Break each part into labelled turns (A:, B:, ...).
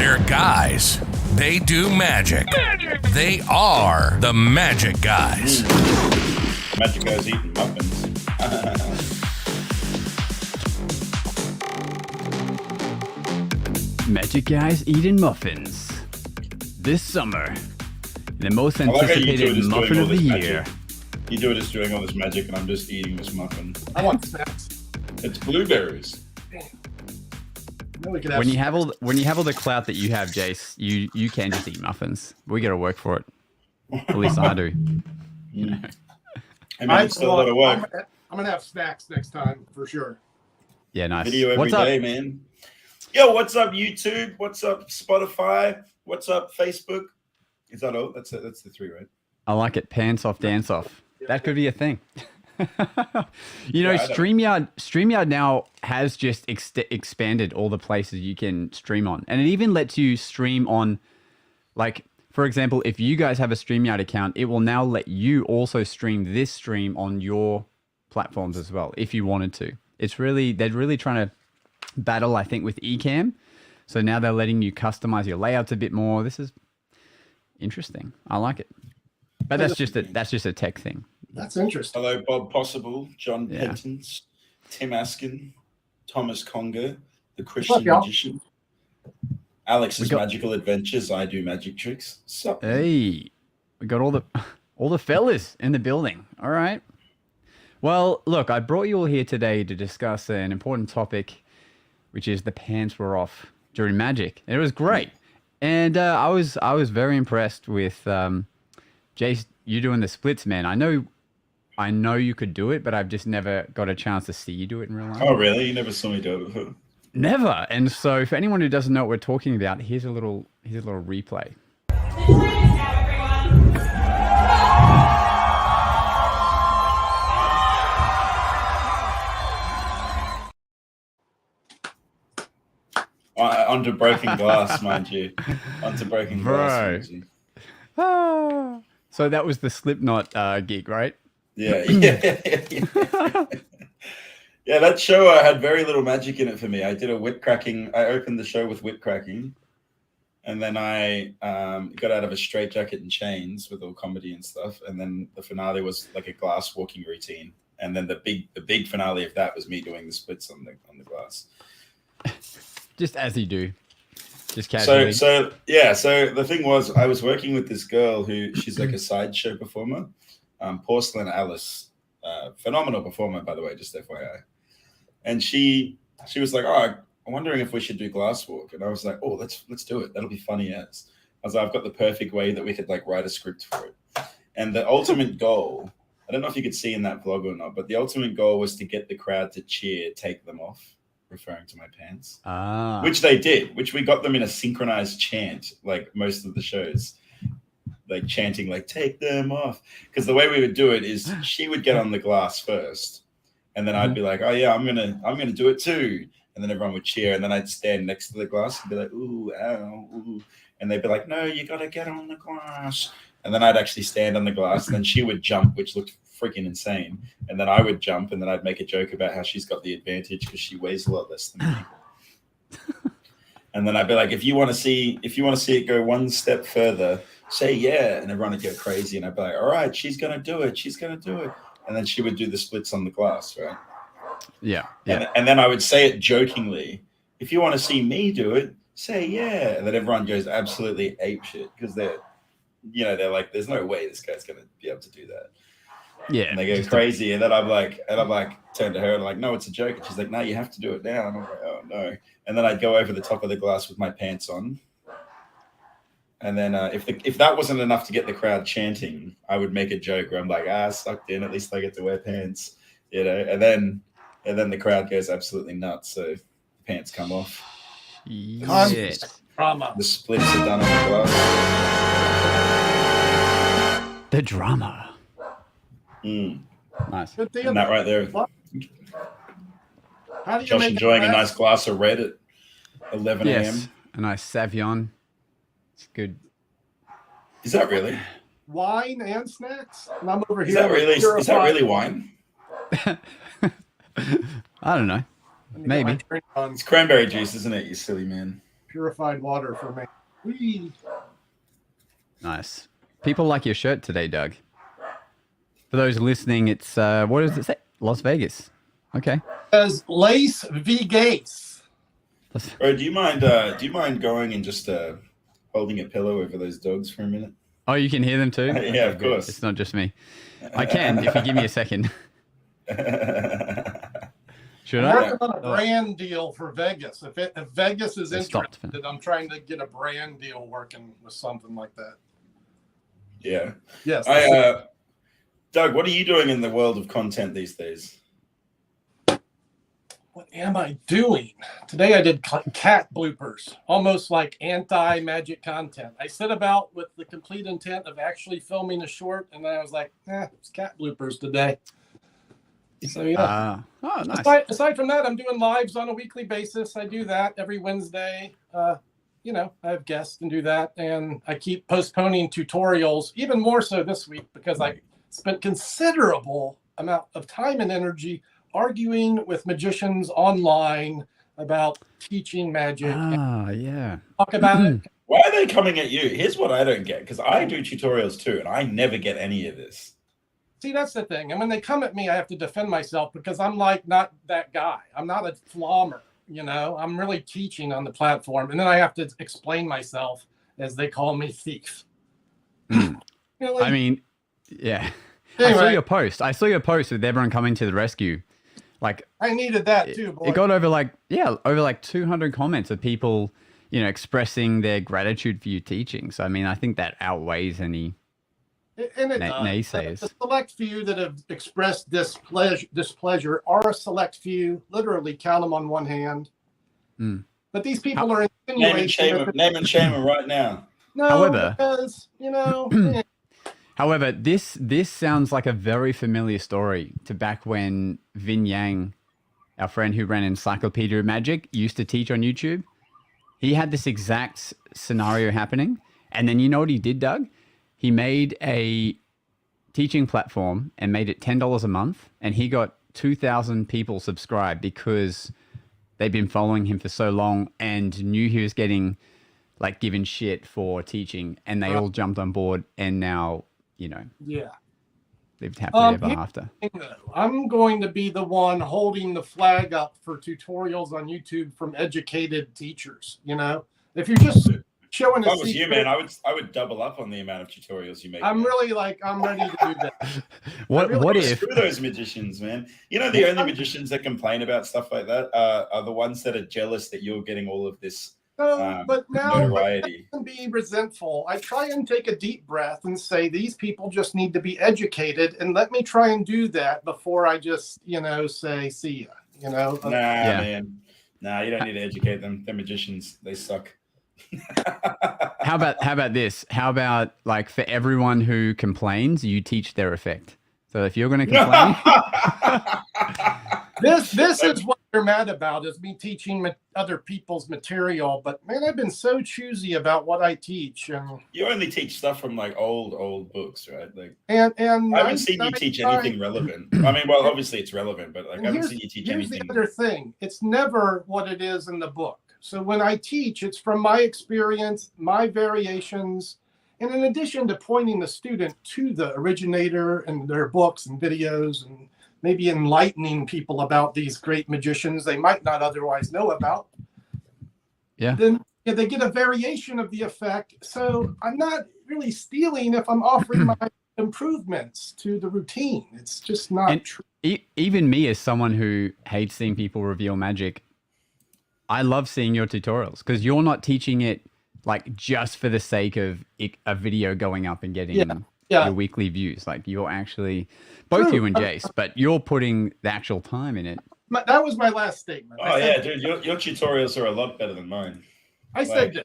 A: They're guys. They do magic. They are the Magic Guys.
B: Magic Guys eating muffins.
C: Magic Guys eating muffins. This summer, the most
B: I like how you
C: anticipated
B: two are just
C: muffin
B: doing
C: of
B: all
C: the
B: this
C: year.
B: magic. You two are just doing all this magic, and I'm just eating this muffin.
D: I want snacks.
B: It's blueberries.
D: We could have
C: When you have all the clout that you have, Jace, you can just eat muffins. We got to work for it. At least I do. You know.
B: I mean, it's still a lot of work.
D: I'm gonna have snacks next time for sure.
C: Yeah, nice.
B: Video every
C: What's up?
B: day, man. Yo, what's up, YouTube? What's up, Spotify? What's up, Facebook? Is that all? That's the three, right?
C: I like it. Pants off, dance off. That could be a thing. You know,
B: Yeah, I don't-
C: StreamYard now has just expanded all the places you can stream on. And it even lets you stream on, like, for example, if you guys have a StreamYard account, it will now let you also stream this stream on your platforms as well, if you wanted to. They're really trying to battle, I think, with Ecamm. So now they're letting you customize your layouts a bit more. This is interesting. I like it. But that's just a tech thing.
D: That's interesting.
B: Hello, Bob Possible, John
C: Yeah.
B: Pentons, Tim Askin, Thomas Conger, the
D: What's
B: Christian
D: up, y'all?
B: Magician, Alex's
C: We got-
B: Magical Adventures, I Do Magic Tricks. Sup?
C: Hey, we got all the fellas in the building. All right. Well, look, I brought you all here today to discuss an important topic, which is the pants were off during Magic. And it was great. And I was very impressed with Jace, you doing the splits, man. I know you could do it, but I've just never got a chance to see you do it in real life.
B: Oh, really? You never saw me do it before?
C: Never. And so for anyone who doesn't know what we're talking about, here's a little replay.
B: Onto broken glass, mind you. Onto broken glass.
C: Bro.
B: mind you.
C: Ah. So that was the Slipknot gig, right?
B: Yeah. Yeah, that show had very little magic in it for me. I did a whip cracking. I opened the show with whip cracking. And then I got out of a straitjacket and chains with all comedy and stuff. And then the finale was like a glass walking routine. And then the big finale of that was me doing the splits on the glass.
C: Just as you do. Just casually.
B: So the thing was, I was working with this girl who she's like a sideshow performer, Porcelain Alice, phenomenal performer, by the way, just FYI. And she was like, "Oh, I'm wondering if we should do glass walk." And I was like, "Oh, let's do it. That'll be funny as." I was like, "I've got the perfect way that we could like write a script for it." And the ultimate goal, I don't know if you could see in that vlog or not, but the ultimate goal was to get the crowd to cheer, take them off, referring to my pants. Which they did, which we got them in a synchronized chant, like most of the shows, like chanting, like, take them off. Because the way we would do it is she would get on the glass first. And then I'd be like, oh yeah, I'm gonna do it too. And then everyone would cheer. And then I'd stand next to the glass and be like, ooh, ow, ooh. And they'd be like, no, you gotta get on the glass. And then I'd actually stand on the glass and then she would jump, which looked freaking insane. And then I would jump and then I'd make a joke about how she's got the advantage because she weighs a lot less than me. And then I'd be like, if you want to see it go one step further, say yeah. And everyone would go crazy. And I'd be like, all right, she's gonna do it. She's gonna do it. And then she would do the splits on the glass, right?
C: Yeah.
B: And then I would say it jokingly. If you want to see me do it, say yeah. And then everyone goes absolutely apeshit because they're like, there's no way this guy's gonna be able to do that.
C: Yeah.
B: And they go crazy. And then I'm like, turn to her and like, no, it's a joke. And she's like, no, you have to do it now. And I'm like, oh no. And then I'd go over the top of the glass with my pants on. And then if that wasn't enough to get the crowd chanting, I would make a joke where I'm like, sucked in. At least I get to wear pants, you know. And then the crowd goes absolutely nuts. So the pants come off.
C: Shit.
D: Drama.
B: The splits are done on the glass.
C: The drama. Nice.
D: Good deal.
B: And that right there.
D: How do you
B: Josh
D: make
B: enjoying a
D: that
B: nice glass of red at 11 a.m.
C: Yes. A nice Savion. It's good.
B: Is that really?
D: wine and snacks? And I'm over
B: Is
D: here.
B: that really wine?
C: I don't know. Maybe.
D: On
B: It's cranberry juice, isn't it, you silly man?
D: purified water for me. Whee.
C: Nice. People like your shirt today, Doug. For those listening, it's what does it say? Las Vegas. Okay.
D: As Lace Vegas.
B: Bro, do you mind going and just holding a pillow over those dogs for a minute?
C: Oh, you can hear them too?
B: Yeah, of course.
C: It's not just me. I can if you give me a second. Should
D: I'm
C: I?
D: working on a brand deal for Vegas. If Vegas is
C: Stopped.
D: interested, I'm trying to get a brand deal working with something like that.
B: Yeah.
D: Yes.
B: Doug, what are you doing in the world of content these days?
D: What am I doing? Today I did cat bloopers, almost like anti-magic content. I set about with the complete intent of actually filming a short, and then I was like, it's cat bloopers today. So yeah.
C: Oh, nice.
D: Aside from that, I'm doing lives on a weekly basis. I do that every Wednesday. I have guests and do that, and I keep postponing tutorials, even more so this week because I spent considerable amount of time and energy arguing with magicians online about teaching magic.
C: Yeah.
D: Talk about it.
B: Why are they coming at you? Here's what I don't get, because I do tutorials too, and I never get any of this.
D: See, that's the thing. And when they come at me, I have to defend myself because I'm like not that guy. I'm not a flommer, I'm really teaching on the platform. And then I have to explain myself as they call me thief.
C: I mean, yeah.
D: Anyway,
C: I saw your post with everyone coming to the rescue. Like
D: I needed that too, boy.
C: It got over 200 comments of people, expressing their gratitude for you teaching. So I mean, I think that outweighs any naysayers.
D: The select few that have expressed displeasure are a select few. Literally, count them on one hand. But these people are insinuating.
B: Name and shame them right now.
D: No,
C: However,
D: because
C: However, this sounds like a very familiar story to back when Vin Yang, our friend who ran Encyclopedia of Magic, used to teach on YouTube. He had this exact scenario happening. And then you know what he did, Doug? He made a teaching platform and made it $10 a month. And he got 2,000 people subscribed because they've been following him for so long and knew he was getting given shit for teaching. And they all jumped on board and now... lived happily ever after.
D: I'm going to be the one holding the flag up for tutorials on YouTube from educated teachers. If you're just showing
B: if I was you, man, I would double up on the amount of tutorials you make.
D: I'm ready to do that.
C: What if
B: screw those magicians, man? The only magicians that complain about stuff like that are the ones that are jealous that you're getting all of this.
D: But now
B: notoriety.
D: I can be resentful. I try and take a deep breath and say, these people just need to be educated, and let me try and do that before I just, say, see ya,
B: Man. Nah, you don't need to educate them. They're magicians. They suck.
C: How about this? How about for everyone who complains, you teach their effect. So if you're going to complain,
D: this is what they're mad about, is me teaching other people's material. But man, I've been so choosy about what I teach, and
B: you only teach stuff from old books, right?
D: And
B: I haven't seen you teach anything relevant. I mean, well, obviously it's relevant, but I haven't seen you teach anything.
D: Here's the other thing: it's never what it is in the book. So when I teach, it's from my experience, my variations. And in addition to pointing the student to the originator and their books and videos and maybe enlightening people about these great magicians they might not otherwise know about, then they get a variation of the effect. So I'm not really stealing if I'm offering my improvements to the routine. It's just not true.
C: Even me, as someone who hates seeing people reveal magic, I love seeing your tutorials because you're not teaching it just for the sake of a video going up and getting your weekly views. You're actually, both you and Jace, but you're putting the actual time in it.
D: That was my last statement.
B: Oh, yeah, dude. Your tutorials are a lot better than mine.
D: I said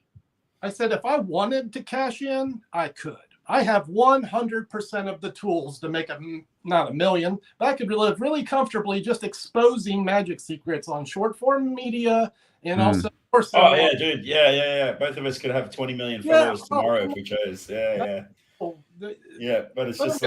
D: if I wanted to cash in, I could. I have 100% of the tools to make not a million, but I could live really comfortably just exposing magic secrets on short form media and also.
B: Oh yeah, dude. Yeah. Both of us could have 20 million followers tomorrow if we chose. Yeah. Yeah, but it's just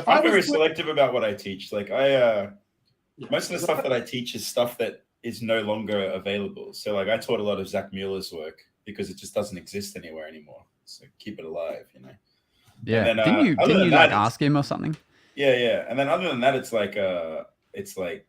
B: I'm very selective about what I teach. Most of the stuff that I teach is stuff that is no longer available. So like I taught a lot of Zach Mueller's work because it just doesn't exist anywhere anymore. So keep it alive, you know.
C: Yeah.
B: And then,
C: Didn't you like
B: that,
C: ask him or something?
B: yeah. And then other than that, it's like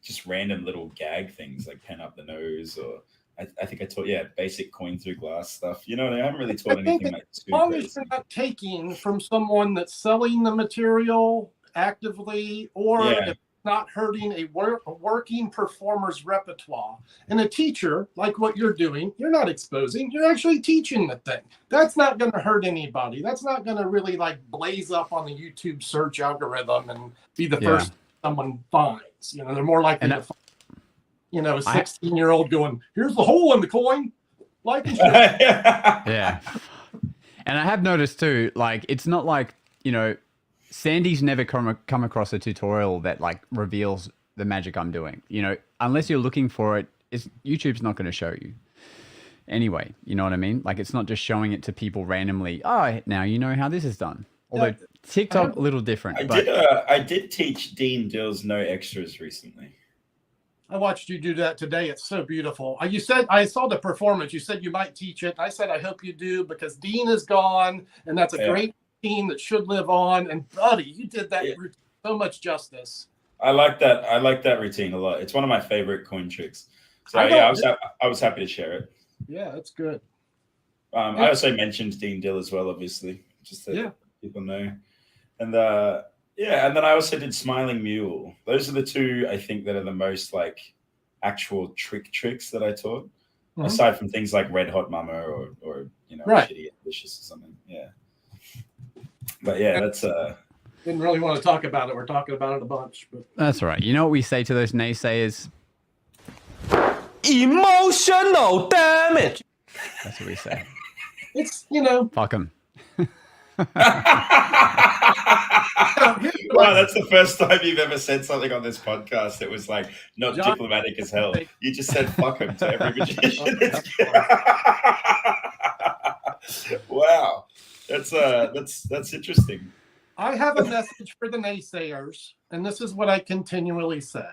B: just random little gag things like pen up the nose, or I think I taught basic coin through glass stuff. You know, I haven't really taught anything like too
D: as long
B: crazy.
D: as you're not taking from someone that's selling the material actively, or if not hurting a working performer's repertoire. And a teacher, like what you're doing, you're not exposing, you're actually teaching the thing. That's not going to hurt anybody. That's not going to really like blaze up on the YouTube search algorithm and be the first someone finds. You know, they're more likely to find, you know, a 16-year-old going, here's the hole in the coin. Like and share.
C: Yeah. And I have noticed too, like, it's not like, you know, Sandy's never come across a tutorial that like reveals the magic I'm doing. You know, unless you're looking for it, YouTube's not going to show you. Anyway, you know what I mean? Like, it's not just showing it to people randomly. Oh, now you know how this is done. Although TikTok a little different.
B: I did teach Dean Dill's no extras recently.
D: I watched you do that today. It's so beautiful. You said, I saw the performance. You said you might teach it. I said, I hope you do, because Dean is gone, and that's a great routine that should live on. And buddy, you did that routine so much justice.
B: I like that routine a lot. It's one of my favorite coin tricks. So I was happy to share it.
D: Yeah, that's good.
B: I also mentioned Dean Dill as well, obviously, just so people know. And and then I also did Smiling Mule. Those are the two I think that are the most like actual tricks that I taught, aside from things like Red Hot Mama or you know, Shitty and Vicious or something. Yeah. But yeah, that's
D: didn't really want to talk about it. We're talking about it a bunch, but
C: that's all right. You know what we say to those naysayers?
E: Emotional damage.
C: That's what we say.
D: It's, you know,
C: fuck them.
B: Wow, that's the first time you've ever said something on this podcast that was like not diplomatic as hell. You just said fuck him to every magician. Wow, that's interesting.
D: I have a message for the naysayers, and this is what I continually say.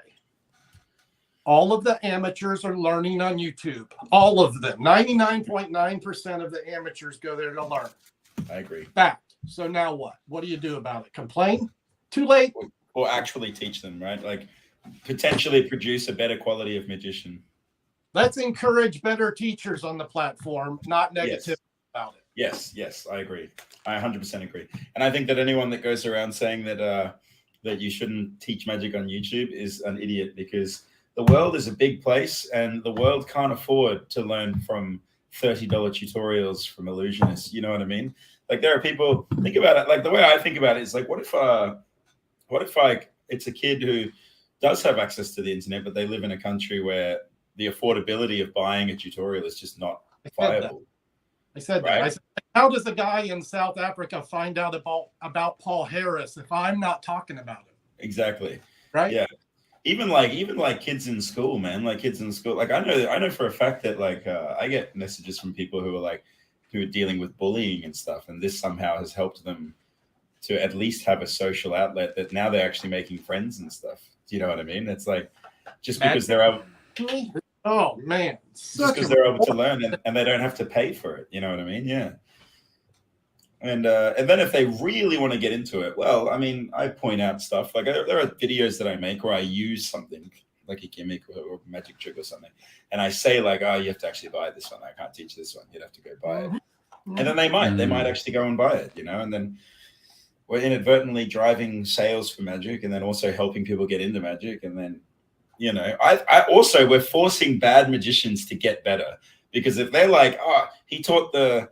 D: All of the amateurs are learning on YouTube. All of them. 99.9% of the amateurs go there to learn.
B: I agree.
D: Fact. So now what? What do you do about it? Complain? Too late.
B: Or actually teach them, right? Like potentially produce a better quality of magician.
D: Let's encourage better teachers on the platform, not negative about it.
B: Yes, I agree. I 100% agree. And I think that anyone that goes around saying that that you shouldn't teach magic on YouTube is an idiot, because the world is a big place and the world can't afford to learn from $30 tutorials from illusionists. You know what I mean? Like, there are people, think about it, like the way I think about it is like, what if it's a kid who does have access to the internet, but they live in a country where the affordability of buying a tutorial is just not viable.
D: I said that. I said, how does a guy in South Africa find out about Paul Harris if I'm not talking about it?
B: Exactly.
D: Right?
B: Yeah. Even like kids in school, man. Like kids in school. Like I know for a fact that like I get messages from people who are dealing with bullying and stuff, and this somehow has helped them to at least have a social outlet that now they're actually making friends and stuff. Do you know what I mean? It's like just because they're able.
D: Oh man.
B: Just because they're able to learn and they don't have to pay for it. You know what I mean? Yeah. And then if they really want to get into it, well, I mean, I point out stuff like there are videos that I make where I use something like a gimmick or a magic trick or something, and I say like, oh, you have to actually buy this one. I can't teach this one. You'd have to go buy it. And then they might actually go and buy it, you know. And then we're inadvertently driving sales for magic, and then also helping people get into magic. And then, you know, I also, we're forcing bad magicians to get better, because if they're like, oh, he taught the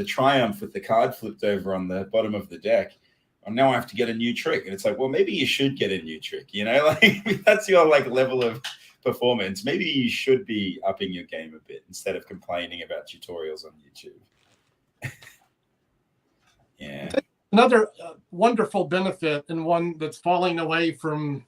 B: triumph with the card flipped over on the bottom of the deck, and now I have to get a new trick. And it's like, well, maybe you should get a new trick, you know, like if that's your like level of performance. Maybe you should be upping your game a bit instead of complaining about tutorials on YouTube. Yeah.
D: Another wonderful benefit, and one that's falling away from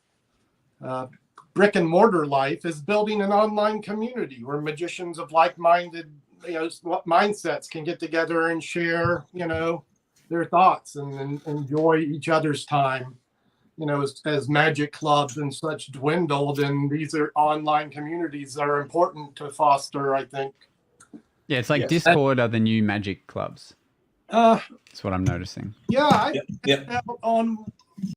D: brick and mortar life, is building an online community where magicians of like-minded, you know, mindsets can get together and share, you know, their thoughts and enjoy each other's time. as magic clubs and such dwindled, and these are online communities that are important to foster, I think.
C: Yeah, it's like
B: Yes.
C: Discord are the new magic clubs. That's what I'm noticing.
D: Yeah, I've
B: Yep.
D: been out on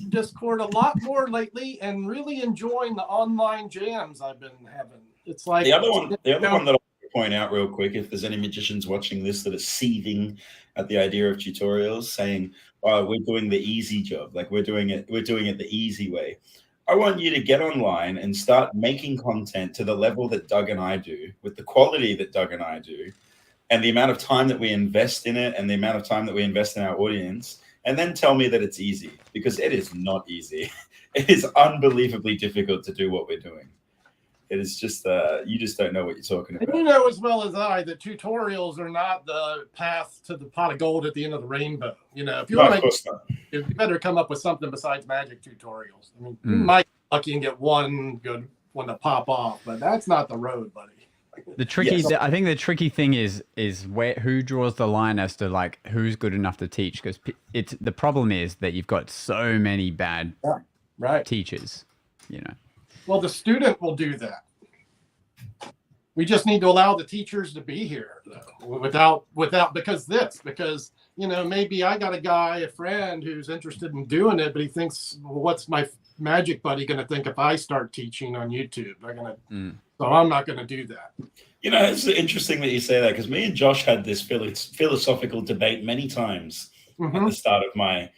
D: Discord a lot more lately and really enjoying the online jams I've been having. It's like
B: The other one that I want to point out real quick, if there's any magicians watching this that are seething at the idea of tutorials, saying, "Oh, we're doing the easy job, like we're doing it the easy way." I want you to get online and start making content to the level that Doug and I do, with the quality that Doug and I do, and the amount of time that we invest in it, and the amount of time that we invest in our audience, and then tell me that it's easy, because it is not easy. It is unbelievably difficult to do what we're doing. It is just you just don't know what you're talking
D: And
B: about.
D: you know as well as I that tutorials are not the path to the pot of gold at the end of the rainbow. If you
B: No,
D: want
B: of
D: to
B: course not.
D: you better come up with something besides magic tutorials. I mean, you
C: Mm.
D: might be lucky and get one good one to pop off, but that's not the road, buddy.
C: The tricky,
B: Yes.
C: I think the tricky thing is who draws the line as to like who's good enough to teach, because the problem is that you've got so many bad
D: Right.
C: teachers,
D: Well, the student will do that. We just need to allow the teachers to be here, though, because maybe I got a friend who's interested in doing it, but he thinks, well, what's my magic buddy going to think if I start teaching on YouTube? So I'm not going to do that.
B: It's interesting that you say that, because me and Josh had this philosophical debate many times at the start of my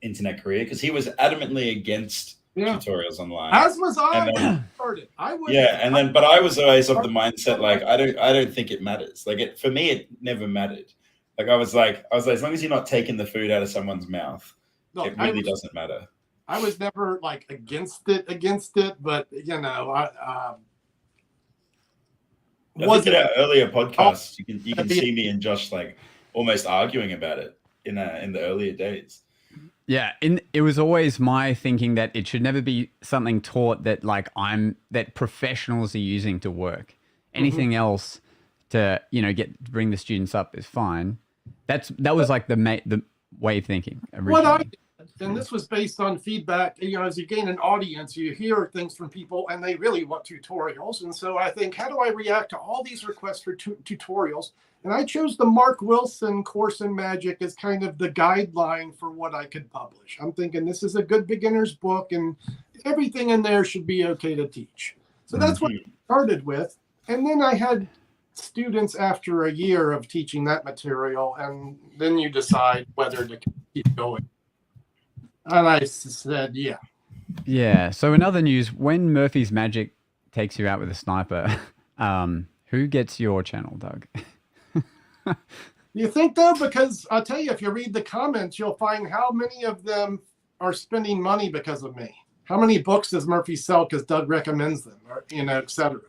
B: internet career, because he was adamantly against tutorials online.
D: As was I.
B: And
D: when
B: then-
D: I started. I was.
B: but I was always of the mindset, like, I don't think it matters. Like, for me, it never mattered. Like, I was like, as long as you're not taking the food out of someone's mouth,
D: Look,
B: it really doesn't matter.
D: I was never like against it, but
B: I think in our earlier podcasts, you can see me and Josh like almost arguing about it in the earlier days.
C: Yeah, it was always my thinking that it should never be something taught that that professionals are using to work. Anything else to bring the students up is fine. That was like the way of thinking originally.
D: what I did, and this was based on feedback. As you gain an audience, you hear things from people, and they really want tutorials. And so I think, how do I react to all these requests for tutorials? And I chose the Mark Wilson course in magic as kind of the guideline for what I could publish. I'm thinking this is a good beginner's book, and everything in there should be okay to teach. So that's what I started with. And then I had students after a year of teaching that material, and then you decide whether to keep going. And I said, yeah.
C: Yeah. So in other news, when Murphy's Magic takes you out with a sniper, who gets your channel, Doug?
D: You think, though? Because I'll tell you, if you read the comments, you'll find how many of them are spending money because of me. How many books does Murphy sell because Doug recommends them, or, et cetera?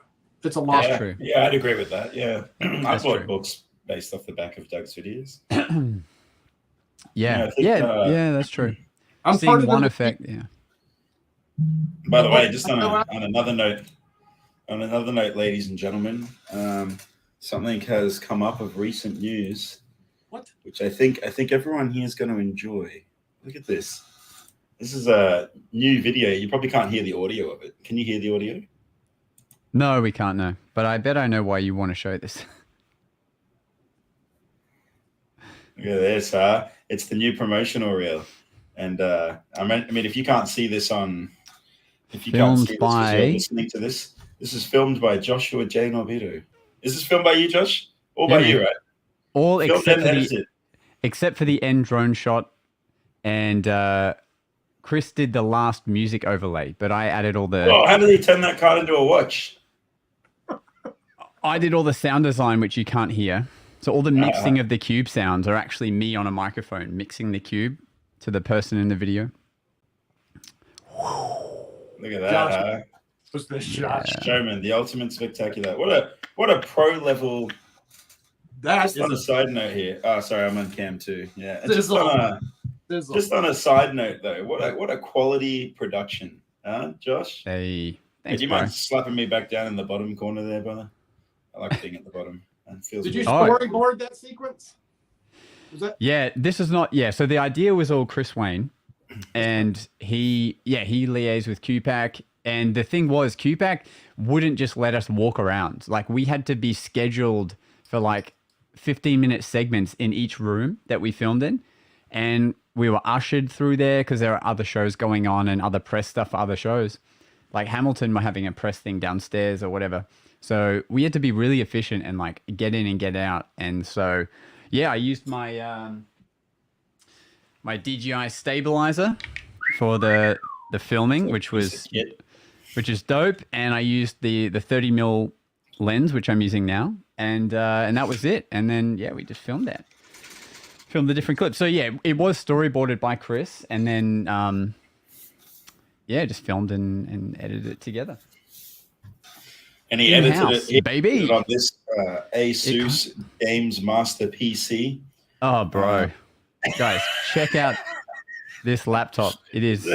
D: It's a lot.
C: That's true.
B: Yeah, I'd agree with that. Yeah. I
C: That's
B: bought
C: true.
B: books based off the back of Doug's videos.
C: Yeah.
B: I think,
C: Yeah, that's true.
D: I'm
C: Seeing
D: part of
C: one
D: the
C: effect. Yeah.
B: By the way, just on another note, ladies and gentlemen, something has come up of recent news, which I think everyone here is going to enjoy. Look at this. This is a new video. You probably can't hear the audio of it. Can you hear the audio?
C: No, we can't know. But I bet I know why you want to show this.
B: Look at this, it's the new promotional reel. And I mean, if you can't see this if you can't see this because you're listening to this, this is filmed by Joshua J. Norvito. Is this filmed by you, Josh? All by you, right?
C: All
B: Filmed and edited.
C: except for the end drone shot, and Chris did the last music overlay, but I added all the.
B: Oh, how did he turn that card into a watch?
C: I did all the sound design, which you can't hear. So all the mixing of the cube sounds are actually me on a microphone mixing the cube to the person in the video.
B: Look at that.
D: Was this shot?
B: Showman, the ultimate spectacular. What a pro level.
D: That's
B: Just on a side note here. Oh, sorry, I'm on cam too. Yeah. And just
D: Sizzle.
B: on a side note though, what a quality production, Josh?
C: Hey,
B: Do
C: thanks,
B: you
C: bro.
B: mind slapping me back down in the bottom corner there, brother? I like being at the bottom. It feels
D: Did you
B: good.
D: storyboard that sequence? Was that?
C: Yeah, this is not. Yeah, so the idea was all Chris Wayne, and he liaised with QPAC. And the thing was, QPAC wouldn't just let us walk around. Like, we had to be scheduled for like 15-minute segments in each room that we filmed in. And we were ushered through there because there are other shows going on and other press stuff for other shows. Like Hamilton were having a press thing downstairs or whatever. So we had to be really efficient and like get in and get out. And so, yeah, I used my my DJI stabilizer for the filming, which is dope. And I used the 30mm lens, which I'm using now, and that was it. And then we just filmed the different clips. So yeah, it was storyboarded by Chris, and then just filmed and edited it together.
B: And he edited it,
C: baby,
B: on this Asus Games Master PC.
C: Oh, bro. Guys, check out this laptop. It is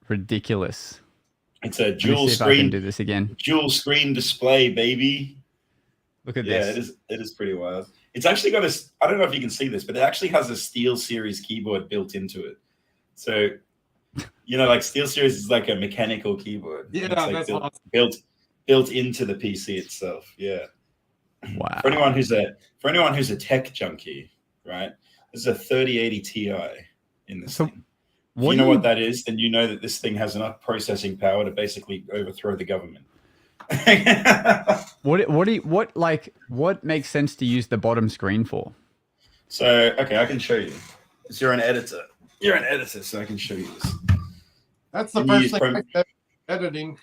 C: ridiculous.
B: It's a dual
C: Let me see
B: screen.
C: if I can do this again.
B: Dual screen display, baby.
C: Look at this.
B: Yeah, it is pretty wild. It's actually got I don't know if you can see this, but it actually has a Steel Series keyboard built into it. So, like Steel Series is like a mechanical keyboard.
D: Yeah,
B: it's like
D: that's
B: built into the PC itself. Yeah.
C: Wow.
B: For anyone who's a tech junkie, right? This is a 3080 Ti in this thing. If you know what that is, then you know that this thing has enough processing power to basically overthrow the government.
C: What makes sense to use the bottom screen for?
B: So, okay, I can show you. So you're an editor. You're an editor, so I can show you this.
D: That's the first thing I did, editing.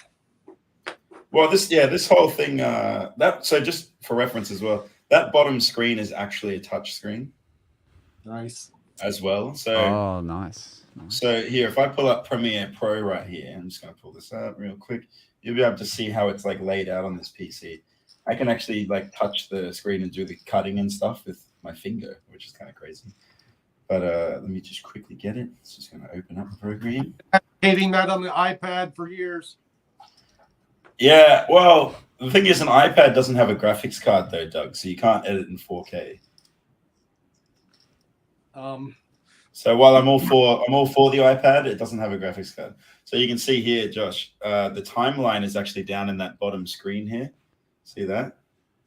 B: Well, this whole thing, so just for reference as well, that bottom screen is actually a touch screen.
D: Nice.
B: As well. So
C: nice.
B: So here, if I pull up Premiere Pro right here, I'm just gonna pull this up real quick. You'll be able to see how it's like laid out on this PC. I can actually like touch the screen and do the cutting and stuff with my finger, which is kind of crazy. But let me just quickly get it. It's just gonna open up the program.
D: Hating that on the iPad for years.
B: Yeah, well, the thing is, an iPad doesn't have a graphics card though, Doug, so you can't edit in 4K. So while I'm all for the iPad, it doesn't have a graphics card. So you can see here, Josh, the timeline is actually down in that bottom screen here. See that?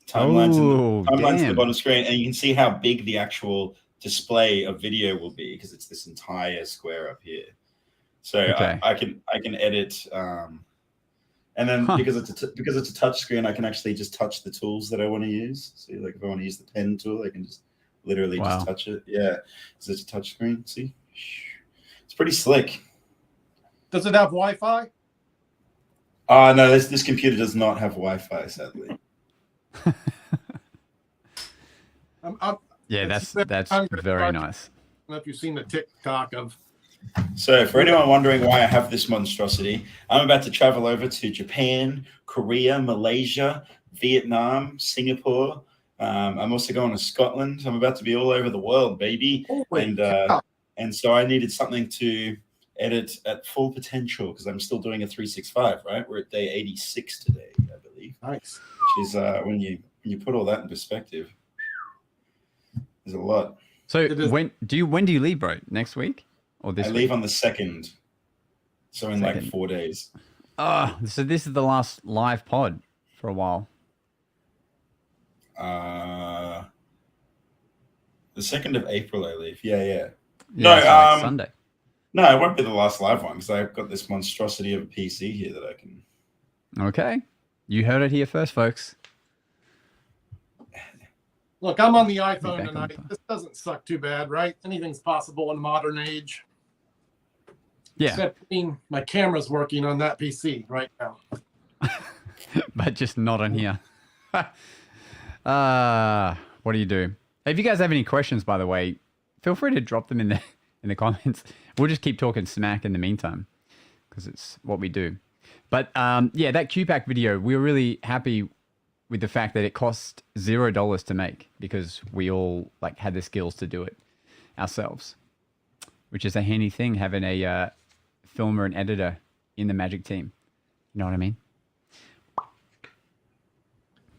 B: Timeline's in the bottom screen, and you can see how big the actual display of video will be because it's this entire square up here. So I can edit, and then because it's a touch screen, I can actually just touch the tools that I want to use. So like if I want to use the pen tool, I can just literally just touch it. Yeah, so it's a touch screen. See, it's pretty slick.
D: Does it have Wi-Fi?
B: No, this computer does not have Wi-Fi, sadly.
C: That's very nice.
D: I don't know if you've seen the TikTok of.
B: So for anyone wondering why I have this monstrosity, I'm about to travel over to Japan, Korea, Malaysia, Vietnam, Singapore. I'm also going to Scotland. I'm about to be all over the world, baby. And so I needed something to edit at full potential because I'm still doing a 365, right? We're at day 86 today, I believe.
D: Nice.
B: Which is when you put all that in perspective, there's a lot.
C: So when do you leave, bro? Next week or this week?
B: I leave on the 2nd. So in like 4 days.
C: So this is the last live pod for a while.
B: The 2nd of April I leave. Yeah.
C: No, so like Sunday.
B: No, it won't be the last live one because I've got this monstrosity of a PC here that I can.
C: Okay, you heard it here first, folks.
D: Look, I'm on the iPhone tonight. This doesn't suck too bad, right? Anything's possible in the modern age.
C: Yeah.
D: Except my camera's working on that PC right now.
C: But just not on here. What do you do? If you guys have any questions, by the way, feel free to drop them in the comments. We'll just keep talking smack in the meantime because it's what we do. But that QPAC video, we were really happy with the fact that it cost $0 to make because we all like had the skills to do it ourselves, which is a handy thing having a filmer and editor in the Magic team. You know what I mean?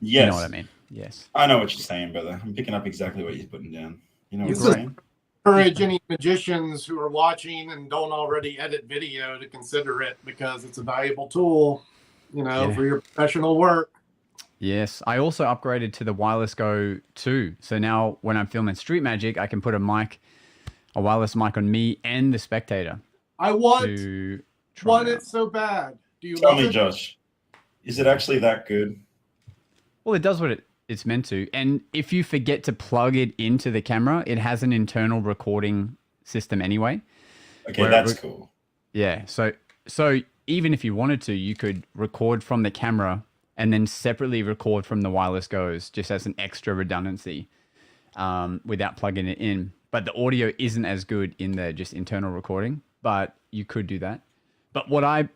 B: Yes.
C: You know what I mean? Yes.
B: I know what you're saying, brother. I'm picking up exactly what you're putting down. You know what I'm saying?
D: encourage any magicians who are watching and don't already edit video to consider it because it's a valuable tool, for your professional work.
C: Yes, I also upgraded to the Wireless Go 2. So now when I'm filming Street Magic, I can put a wireless mic on me and the spectator.
D: I want it so bad. Do you
B: Tell me, Josh, is it actually that good?
C: Well, it does what it's meant to. And if you forget to plug it into the camera, it has an internal recording system anyway.
B: Okay, that's cool.
C: Yeah. So even if you wanted to, you could record from the camera and then separately record from the Wireless Goes just as an extra redundancy without plugging it in. But the audio isn't as good in the just internal recording, but you could do that. But what I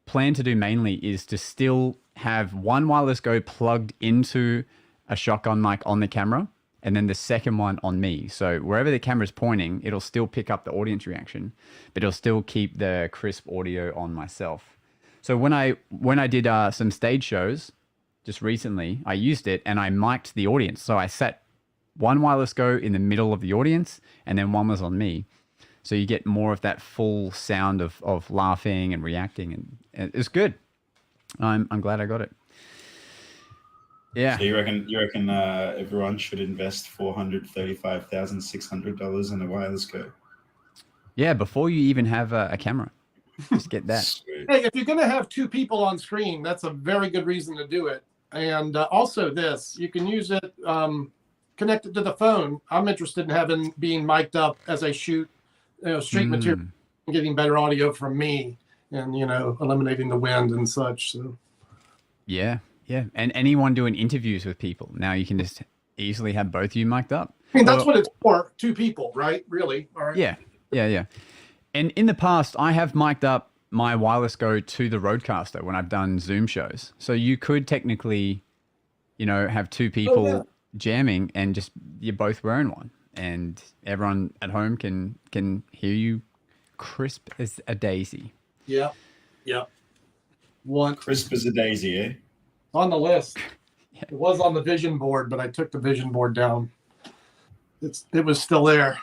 C: plan to do mainly is to still have one Wireless Go plugged into a shotgun mic on the camera and then the second one on me. So wherever the camera's pointing, it'll still pick up the audience reaction, but it'll still keep the crisp audio on myself. So when I did some stage shows just recently, I used it and I mic'd the audience. So I set one Wireless Go in the middle of the audience and then one was on me. So you get more of that full sound of laughing and reacting, and it's good. I'm glad I got it. Yeah.
B: So you reckon everyone should invest $435,600 in a Wireless Go?
C: Yeah, before you even have a camera. Just get that.
B: Sweet.
D: Hey, if you're going to have two people on screen, that's a very good reason to do it. And also you can use it connected to the phone. I'm interested in being mic'd up as I shoot street material, and getting better audio from me and, eliminating the wind and such. So.
C: Yeah. And anyone doing interviews with people, now you can just easily have both of you mic'd up.
D: I mean, that's what it's for, two people, right? Really? All right.
C: Yeah. And in the past, I have mic'd up my Wireless Go to the Rodecaster when I've done Zoom shows. So you could technically, have two people jamming and just you're both wearing one. And everyone at home can hear you crisp as a daisy.
D: Yeah. One
B: Crisp as a daisy, eh?
D: on the list. It was on the vision board, but I took the vision board down. It was still there.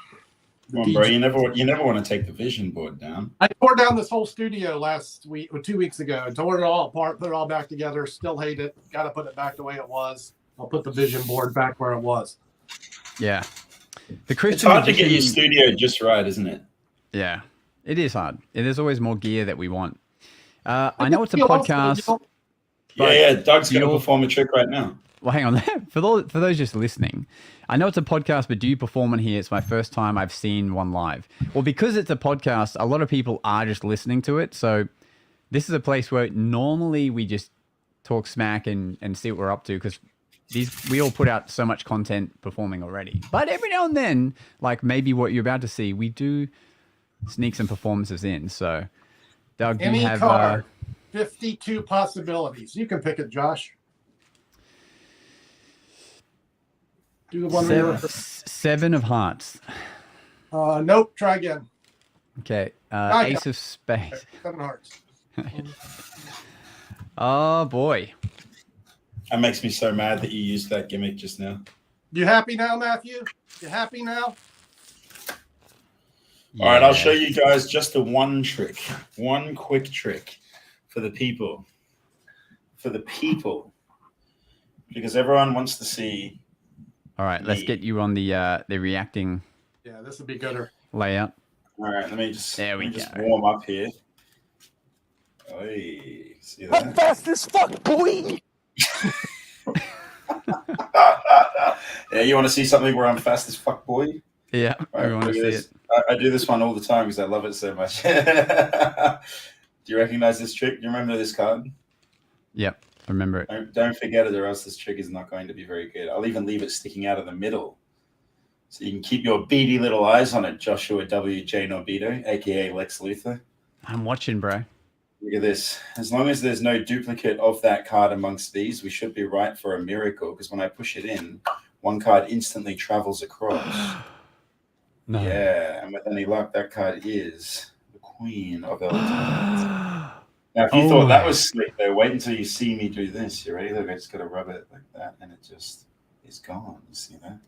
B: Come on, bro. You never want to take the vision board down.
D: I tore down this whole studio last week or 2 weeks ago. I tore it all apart, put it all back together. Still hate it. Got to put it back the way it was. I'll put the vision board back where it was.
C: Yeah.
B: It's hard to get your studio just right, isn't it?
C: Yeah, it is hard. There's always more gear that we want. I know it's a podcast.
B: Yeah. Doug's going to perform a trick right now.
C: Well, hang on. For those just listening, I know it's a podcast, but do you perform on here? It's my first time I've seen one live. Well, because it's a podcast, a lot of people are just listening to it. So this is a place where normally we just talk smack and see what we're up to because we all put out so much content performing already. But every now and then, like maybe what you're about to see, we do sneak some performances in. So, Doug, do you have...
D: card, 52 possibilities. You can pick it, Josh. Do one
C: seven of hearts.
D: Nope. Try again.
C: Okay. Ace of spades.
D: 7 hearts.
C: Oh boy.
B: That makes me so mad that you used that gimmick just now.
D: You happy now, Matthew? You happy now?
B: Yeah. All right, I'll show you guys just one quick trick for the people. Because everyone wants to see.
C: All right, let's get you on the reacting.
D: Yeah, this would be gooder.
C: Layout.
B: All right, let me just
C: go.
B: warm up here. Hey, see that?
E: I'm fast as fuck, boy.
B: Yeah, you want to see something where I'm fast as fuck, boy?
C: Yeah,
B: right,
C: we want to see it.
B: I do this one all the time because I love it so much. Do you recognize this trick? Do you remember this card?
C: Yep, I remember it.
B: Don't forget it, or else this trick is not going to be very good. I'll even leave it sticking out of the middle, so you can keep your beady little eyes on it. Joshua W.J. Norbito, aka Lex Luthor.
C: I'm watching, bro.
B: Look at this. As long as there's no duplicate of that card amongst these, we should be right for a miracle. Because when I push it in, one card instantly travels across.
C: No.
B: Yeah, and with any luck, that card is the Queen of Now, if you thought that was slick, though, wait until you see me do this. You ready? Look, I just got to rub it like that, and it just is gone. You see that?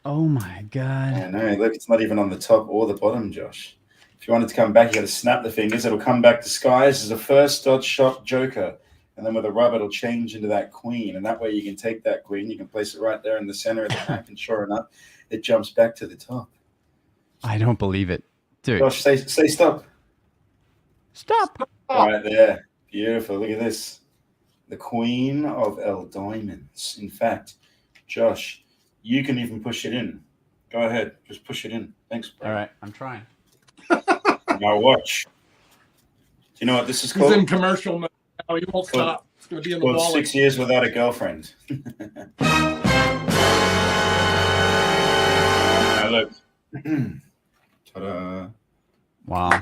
C: Oh my God.
B: I know. Look, it's not even on the top or the bottom, Josh. If you want it to come back, you got to snap the fingers. It'll come back disguised as a first dot shot joker. And then with a rub, it'll change into that queen. And that way you can take that queen, you can place it right there in the center of the pack. And sure enough, it jumps back to the top.
C: I don't believe it. Dude.
B: Josh, say stop.
C: Stop.
B: Right there. Beautiful. Look at this. The Queen of L Diamonds. In fact, Josh, you can even push it in. Go ahead. Just push it in. Thanks, bro.
C: All right. I'm trying.
B: Now watch. Do you know what this is
D: He's
B: called?
D: in commercial mode now. He won't stop. It's going to be in the
B: Called
D: wallet.
B: 6 years without a girlfriend. Now look. Ta-da.
C: Wow.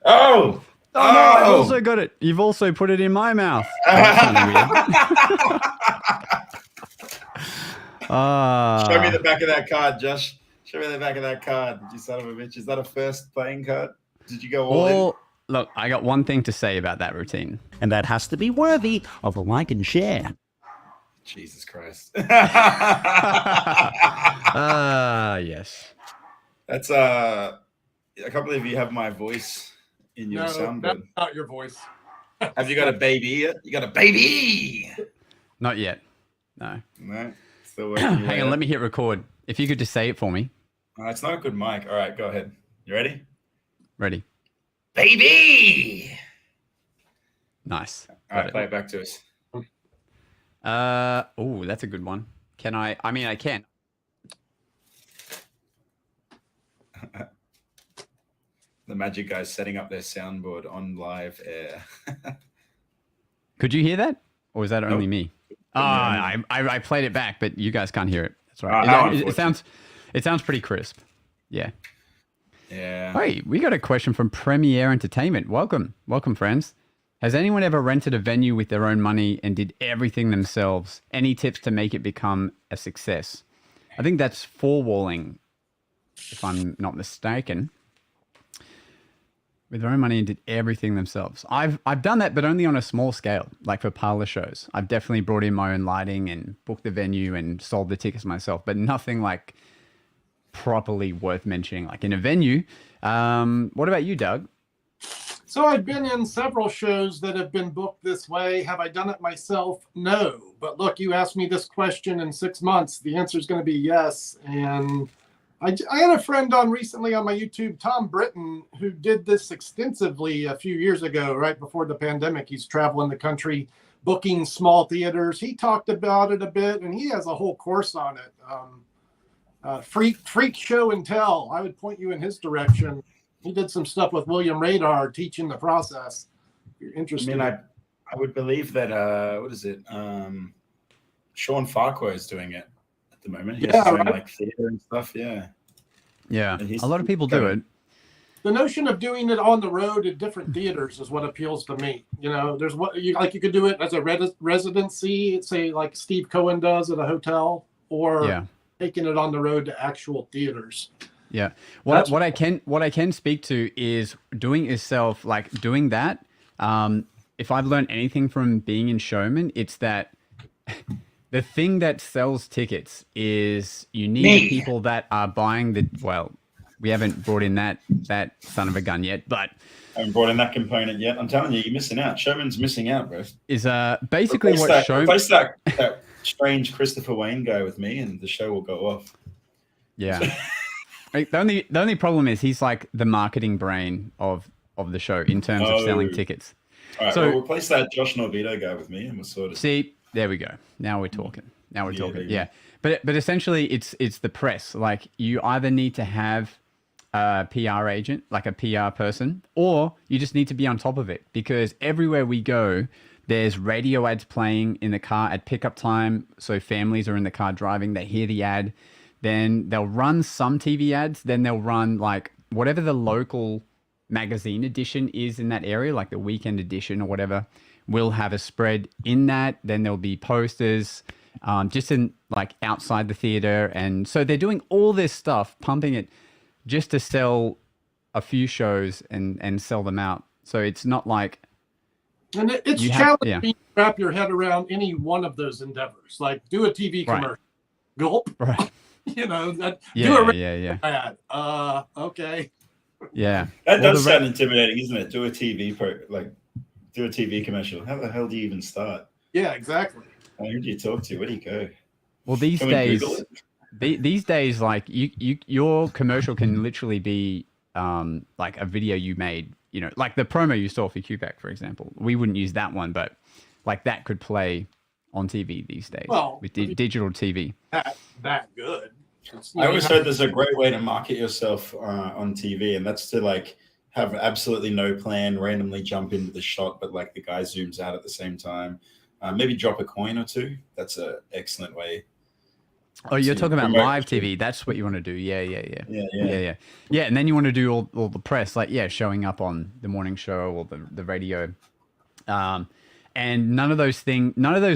B: Oh!
C: Oh, no, I've also got it. You've also put it in my mouth. That's kind of weird.
B: Show me the back of that card, Josh. Show me the back of that card. You son of a bitch. Is that a first playing card? Did you go all in?
C: Well, look, I got one thing to say about that routine.
E: And that has to be worthy of a like and share.
B: Jesus Christ.
C: Yes.
B: That's I can't believe you have my voice in your
D: No,
B: soundboard.
D: that's not your voice.
B: Have you got a baby yet? You got a baby?
C: Not yet. No.
B: No. Still working.
C: Hang on, let me hit record. If you could just say it for me.
B: It's not a good mic. All right, go ahead. You ready?
C: Ready.
B: Baby.
C: Nice.
B: All right, play it back to us.
C: Oh, that's a good one. Can I? I mean, I can.
B: The magic guy's setting up their soundboard on live air.
C: Could you hear that? Or is that only
B: Nope.
C: me? I played it back, but you guys can't hear it. That's right.
B: How
C: It sounds pretty crisp. Yeah.
B: Yeah.
C: Hey, we got a question from Premiere Entertainment. Welcome, friends. Has anyone ever rented a venue with their own money and did everything themselves? Any tips to make it become a success? I think that's four-walling, if I'm not mistaken. With their own money and did everything themselves. I've done that, but only on a small scale, like for parlor shows. I've definitely brought in my own lighting and booked the venue and sold the tickets myself, but nothing like properly worth mentioning, like in a venue. What about you, Doug?
D: So I've been in several shows that have been booked this way. Have I done it myself? No. But look, you asked me this question in 6 months. The answer is going to be yes. And I had a friend on recently on my YouTube, Tom Britton, who did this extensively a few years ago, right before the pandemic. He's traveling the country, booking small theaters. He talked about it a bit, and he has a whole course on it. Freak Show and Tell. I would point you in his direction. He did some stuff with William Radar teaching the process. If you're interested.
B: I mean, I would believe that, what is it? Sean Farquhar is doing it at the moment. He's doing
D: right.
B: like theater and stuff. Yeah.
C: Yeah,
B: And he's
C: a lot of people do it.
D: The notion of doing it on the road at different theaters is what appeals to me. You know, there's you could do it as a residency, say like Steve Cohen does at a hotel, or taking it on the road to actual theaters.
C: Yeah. What I can speak to is doing it yourself, like doing that. If I've learned anything from being in Showman, it's that the thing that sells tickets is you need people that are buying we haven't brought in that son of a gun yet, but
B: I haven't brought in that component yet. I'm telling you, you're missing out. Showman's missing out, bro.
C: Is basically
B: replace that strange Christopher Wayne guy with me, and the show will go off.
C: Yeah. The only problem is he's like the marketing brain of the show in terms of selling tickets.
B: All right,
C: so
B: we'll replace that Josh Norvito guy with me, and we'll sort of
C: see. There we go. Now we're talking. Yeah. But essentially, it's the press. Like you either need to have a PR agent, like a PR person, or you just need to be on top of it, because everywhere we go, there's radio ads playing in the car at pickup time. So families are in the car driving, they hear the ad. Then they'll run some TV ads. Then they'll run like whatever the local magazine edition is in that area, like the weekend edition or whatever, will have a spread in that. Then there'll be posters just in like outside the theater. And so they're doing all this stuff, pumping it just to sell a few shows and sell them out. So it's not like...
D: And it's challenging to wrap your head around any one of those endeavors. Like do a TV commercial. Gulp.
C: Right.
D: You know, that, do
C: Yeah,
D: a
C: yeah.
D: ad. Okay.
C: Yeah.
B: That
C: Well,
B: does sound intimidating, isn't it? Do a TV commercial. How the hell do you even start?
D: Yeah, exactly.
B: Who do you talk to? Where do you go?
C: Well, these
B: Can we Google
C: days,
B: it?
C: these days, like your commercial can literally be like a video you made. You know, like the promo you saw for QPAC, for example. We wouldn't use that one, but like that could play on TV these days
D: Well,
C: with digital TV.
D: That good.
B: I always heard there's a great way to market yourself on TV, and that's to like have absolutely no plan, randomly jump into the shot, but like the guy zooms out at the same time. Maybe drop a coin or two. That's an excellent way.
C: Oh, you're talking about
B: promote
C: live
B: the
C: TV. That's what you want to do. Yeah.
B: Yeah.
C: Yeah, and then you want to do all the press, like, showing up on the morning show or the radio. And none of those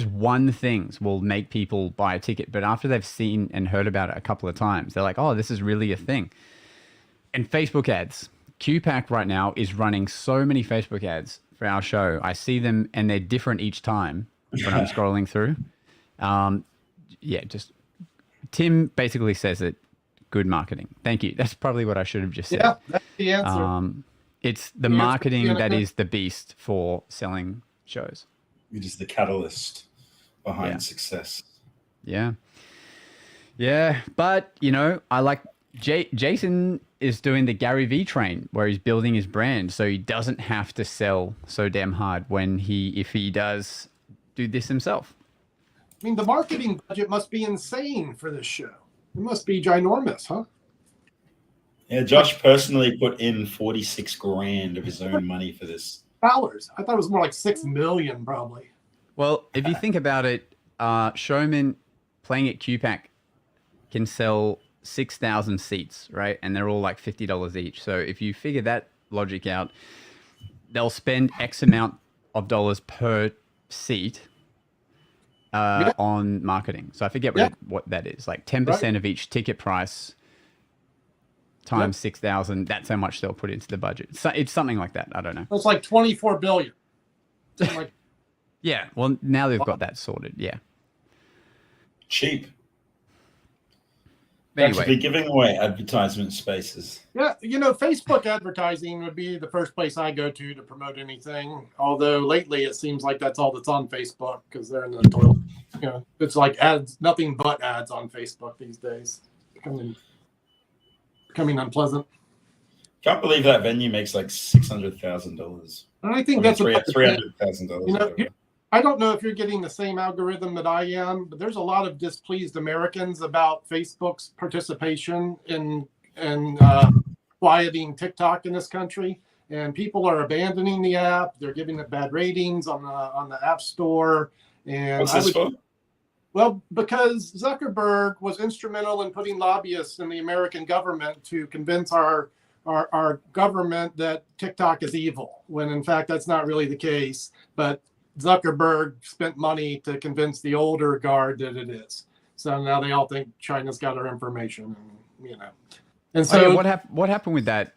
C: one things will make people buy a ticket. But after they've seen and heard about it a couple of times, they're like, oh, this is really a thing. And Facebook ads. QPAC right now is running so many Facebook ads for our show. I see them and they're different each time when I'm scrolling through. Just Tim basically says it. Good marketing. Thank you. That's probably what I should have just said.
D: Yeah, that's the answer.
C: It's the marketing that is the beast for selling shows.
B: It is the catalyst behind success.
C: Yeah. But I like Jason is doing the Gary V train where he's building his brand, so he doesn't have to sell so damn hard if he does do this himself.
D: I mean, the marketing budget must be insane for this show. It must be ginormous, huh?
B: Yeah, Josh personally put in 46 grand of his own money for this.
D: Dollars. I thought it was more like 6 million, probably.
C: Well, if you think about it, Showman playing at QPAC can sell 6,000 seats, right? And they're all like $50 each. So if you figure that logic out, they'll spend X amount of dollars per seat on marketing. So I forget what that is. Like 10% of each ticket price times 6,000. That's how much they'll put into the budget. So it's something like that. I don't know.
D: It's like 24 billion. Like,
C: yeah. Well, now they've got that sorted. Yeah.
B: Cheap.
C: Anyway.
B: Actually giving away advertisement spaces.
D: Yeah, Facebook advertising would be the first place I go to promote anything. Although lately it seems like that's all that's on Facebook because they're in the toilet. It's like ads, nothing but ads on Facebook these days. Becoming unpleasant.
B: Can't believe that venue makes like $600,000.
D: And I think that's
B: $300,000.
D: I don't know if you're getting the same algorithm that I am, but there's a lot of displeased Americans about Facebook's participation in quieting TikTok in this country, and people are abandoning the app. They're giving it bad ratings on the App Store. And
B: what's this for?
D: Well, because Zuckerberg was instrumental in putting lobbyists in the American government to convince our government that TikTok is evil, when in fact that's not really the case. But Zuckerberg spent money to convince the older guard that it is. So now they all think China's got our information, And so
C: what happened with that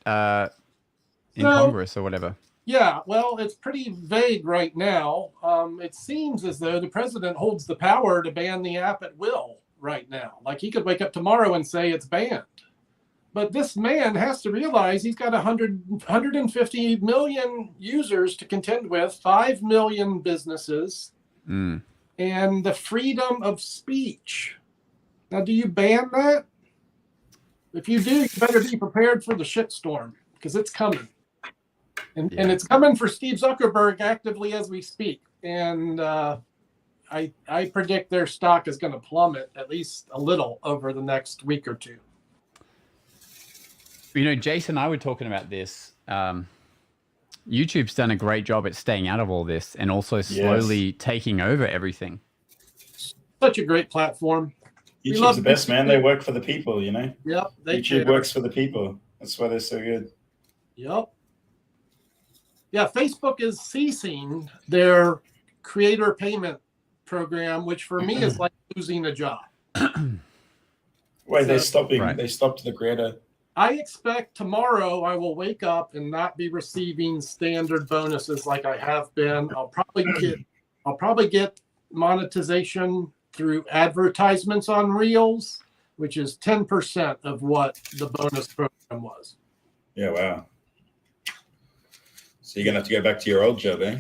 C: in Congress or whatever?
D: Yeah, well, it's pretty vague right now. It seems as though the president holds the power to ban the app at will right now. Like he could wake up tomorrow and say it's banned. But this man has to realize he's got 150 million users to contend with, 5 million businesses, and the freedom of speech. Now, do you ban that? If you do, you better be prepared for the shitstorm because it's coming. And it's coming for Steve Zuckerberg actively as we speak. And I predict their stock is going to plummet at least a little over the next week or two.
C: Jason and I were talking about this. YouTube's done a great job at staying out of all this and also slowly taking over everything.
D: Such a great platform.
B: YouTube's the best, man. They work for the people, Yep.
D: YouTube
B: works for the people. That's why they're so good.
D: Yep. Yeah, Facebook is ceasing their creator payment program, which for me is like losing a job.
B: Wait, they're stopping. Right. They stopped the creator.
D: I expect tomorrow I will wake up and not be receiving standard bonuses like I have been. I'll probably get monetization through advertisements on Reels, which is 10% of what the bonus program was.
B: Yeah, wow. So you're going to have to go back to your old job, eh?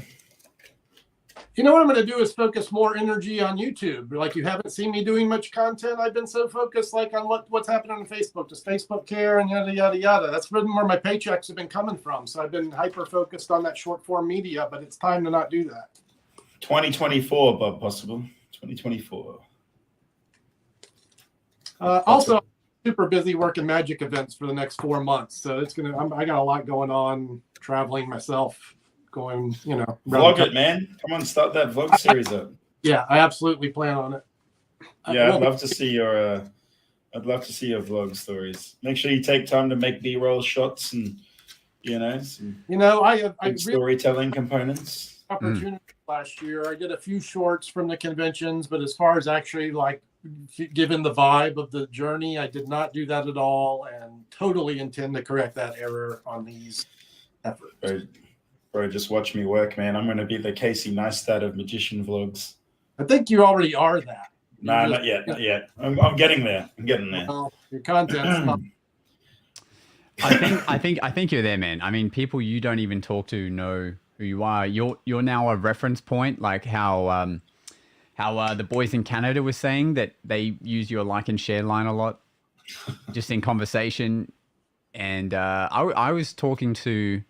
D: You know what I'm going to do is focus more energy on YouTube. Like, you haven't seen me doing much content. I've been so focused like on what's happening on Facebook. Does Facebook care and yada, yada, yada. That's been where my paychecks have been coming from. So I've been hyper focused on that short form media, but it's time to not do that.
B: 2024, Bob, possible. 2024.
D: Also, super busy working magic events for the next 4 months. So it's I got a lot going on, traveling myself, going,
B: Vlog it, man. Come on, start that vlog series up.
D: Yeah, I absolutely plan on it.
B: Yeah, I'd love to see your vlog stories. Make sure you take time to make B-roll shots and some storytelling components.
D: Opportunity last year. I did a few shorts from the conventions, but as far as actually like given the vibe of the journey, I did not do that at all, and totally intend to correct that error on these efforts.
B: Bro, just watch me work, man. I'm going to be the Casey Neistat of magician vlogs.
D: I think you already are that.
B: No, not yet. I'm getting there.
D: Well, your content's not.
C: I think you're there, man. I mean, people you don't even talk to know who you are. You're now a reference point, like how the boys in Canada were saying that they use your like and share line a lot, just in conversation. And I was talking to.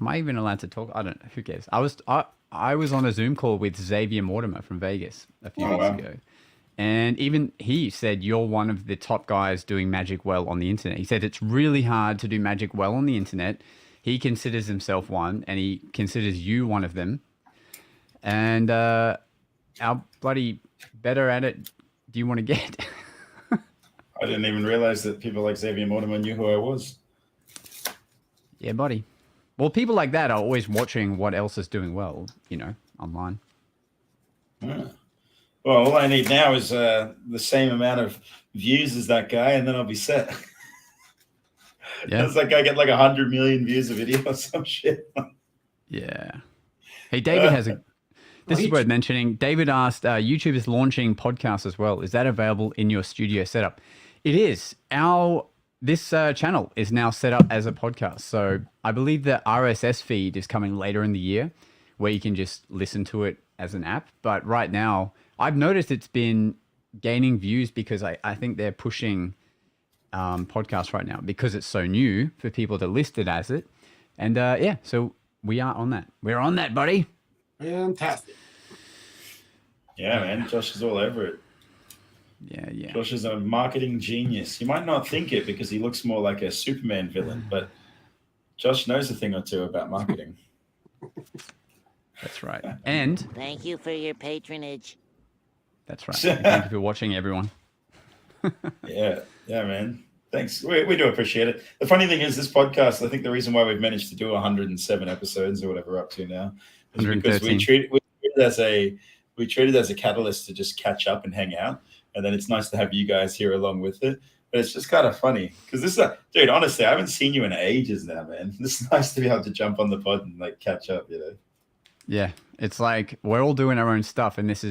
C: Am I even allowed to talk? I don't know. Who cares? I was on a Zoom call with Xavier Mortimer from Vegas a few weeks ago. And even he said, you're one of the top guys doing magic well on the internet. He said it's really hard to do magic well on the internet. He considers himself one, and he considers you one of them. And how bloody better at it do you want to get?
B: I didn't even realize that people like Xavier Mortimer knew who I was.
C: Yeah, buddy. Well, people like that are always watching what else is doing well, online.
B: Yeah. Well, all I need now is the same amount of views as that guy, and then I'll be set.
C: Yeah.
B: It's like I get like 100 million views a video or some shit.
C: Yeah. Hey, David has a... This is worth mentioning. David asked, YouTube is launching podcasts as well. Is that available in your studio setup? It is. This channel is now set up as a podcast. So I believe the RSS feed is coming later in the year where you can just listen to it as an app. But right now, I've noticed it's been gaining views because I think they're pushing podcasts right now because it's so new for people to list it as it. And so we are on that. We're on that, buddy.
D: Fantastic.
B: Yeah, man. Josh is all over it.
C: Yeah.
B: Josh is a marketing genius. You might not think it because he looks more like a Superman villain, but Josh knows a thing or two about marketing.
C: That's right. And
F: thank you for your patronage.
C: That's right. Thank you for watching, everyone.
B: Yeah, man. Thanks. We do appreciate it. The funny thing is, this podcast, I think the reason why we've managed to do 107 episodes or whatever we're up to now is because we treat it as a catalyst to just catch up and hang out. And then it's nice to have you guys here along with it. But it's just kind of funny because this is dude, honestly, I haven't seen you in ages now, man. This is nice to be able to jump on the pod and like catch up,
C: Yeah, it's like we're all doing our own stuff, and this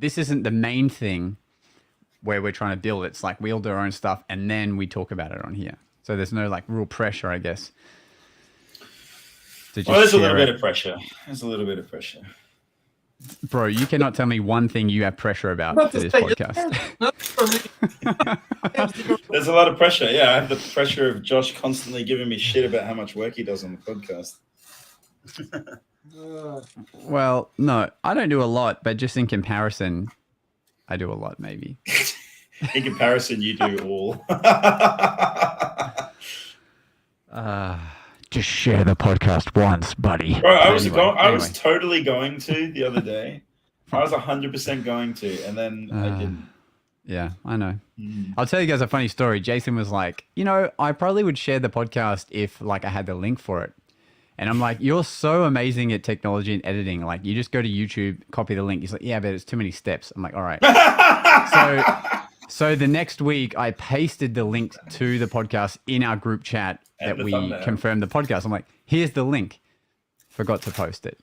C: isn't the main thing where we're trying to build. It's like we all do our own stuff, and then we talk about it on here. So there's no like real pressure, I guess.
B: There's a little bit of pressure. There's a little bit of pressure.
C: Bro, you cannot tell me one thing you have pressure about for this podcast.
B: There's a lot of pressure. Yeah, I have the pressure of Josh constantly giving me shit about how much work he does on the podcast.
C: Well, no, I don't do a lot, but just in comparison, I do a lot, maybe.
B: In comparison, you do all.
E: Just share the podcast once, buddy.
B: Bro, I was totally going to the other day. I was 100% going to, and then I didn't.
C: Yeah, I know. I'll tell you guys a funny story. Jason was like, I probably would share the podcast if like I had the link for it. And I'm like, you're so amazing at technology and editing. Like, you just go to YouTube, copy the link. He's like, yeah, but it's too many steps. I'm like, all right. So the next week, I pasted the link to the podcast in our group chat that we confirmed the podcast. I'm like, here's the link. Forgot to post it.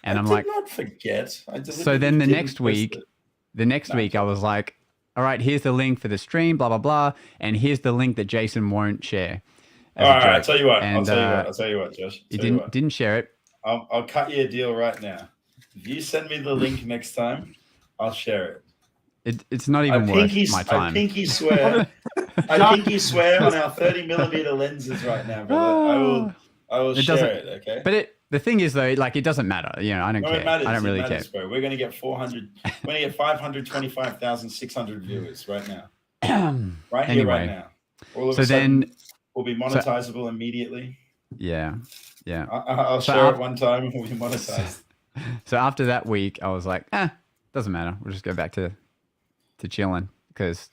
C: And I'm
B: did
C: like,
B: not forget.
C: so then the next week, I was like, all right, here's the link for the stream, blah, blah, blah. And here's the link that Jason won't share.
B: All right, I'll tell you what.
C: And,
B: I'll tell you what, Josh.
C: He didn't share it.
B: I'll cut you a deal right now. If you send me the link next time, I'll share it.
C: It's not even worth my time.
B: I pinky swear. I pinky swear on our 30mm lenses right now, brother. I will share it. Okay.
C: But the thing is, though, like, it doesn't matter. You know, I don't care.
B: It matters.
C: I don't really care.
B: Bro. We're going to get 400. We're going to get 525,600 viewers right now. Right here, right now. All of a sudden, we'll be monetizable immediately.
C: Yeah.
B: I'll share it one time and we'll be monetized.
C: So after that week, I was like, doesn't matter. We'll just go back to chilling because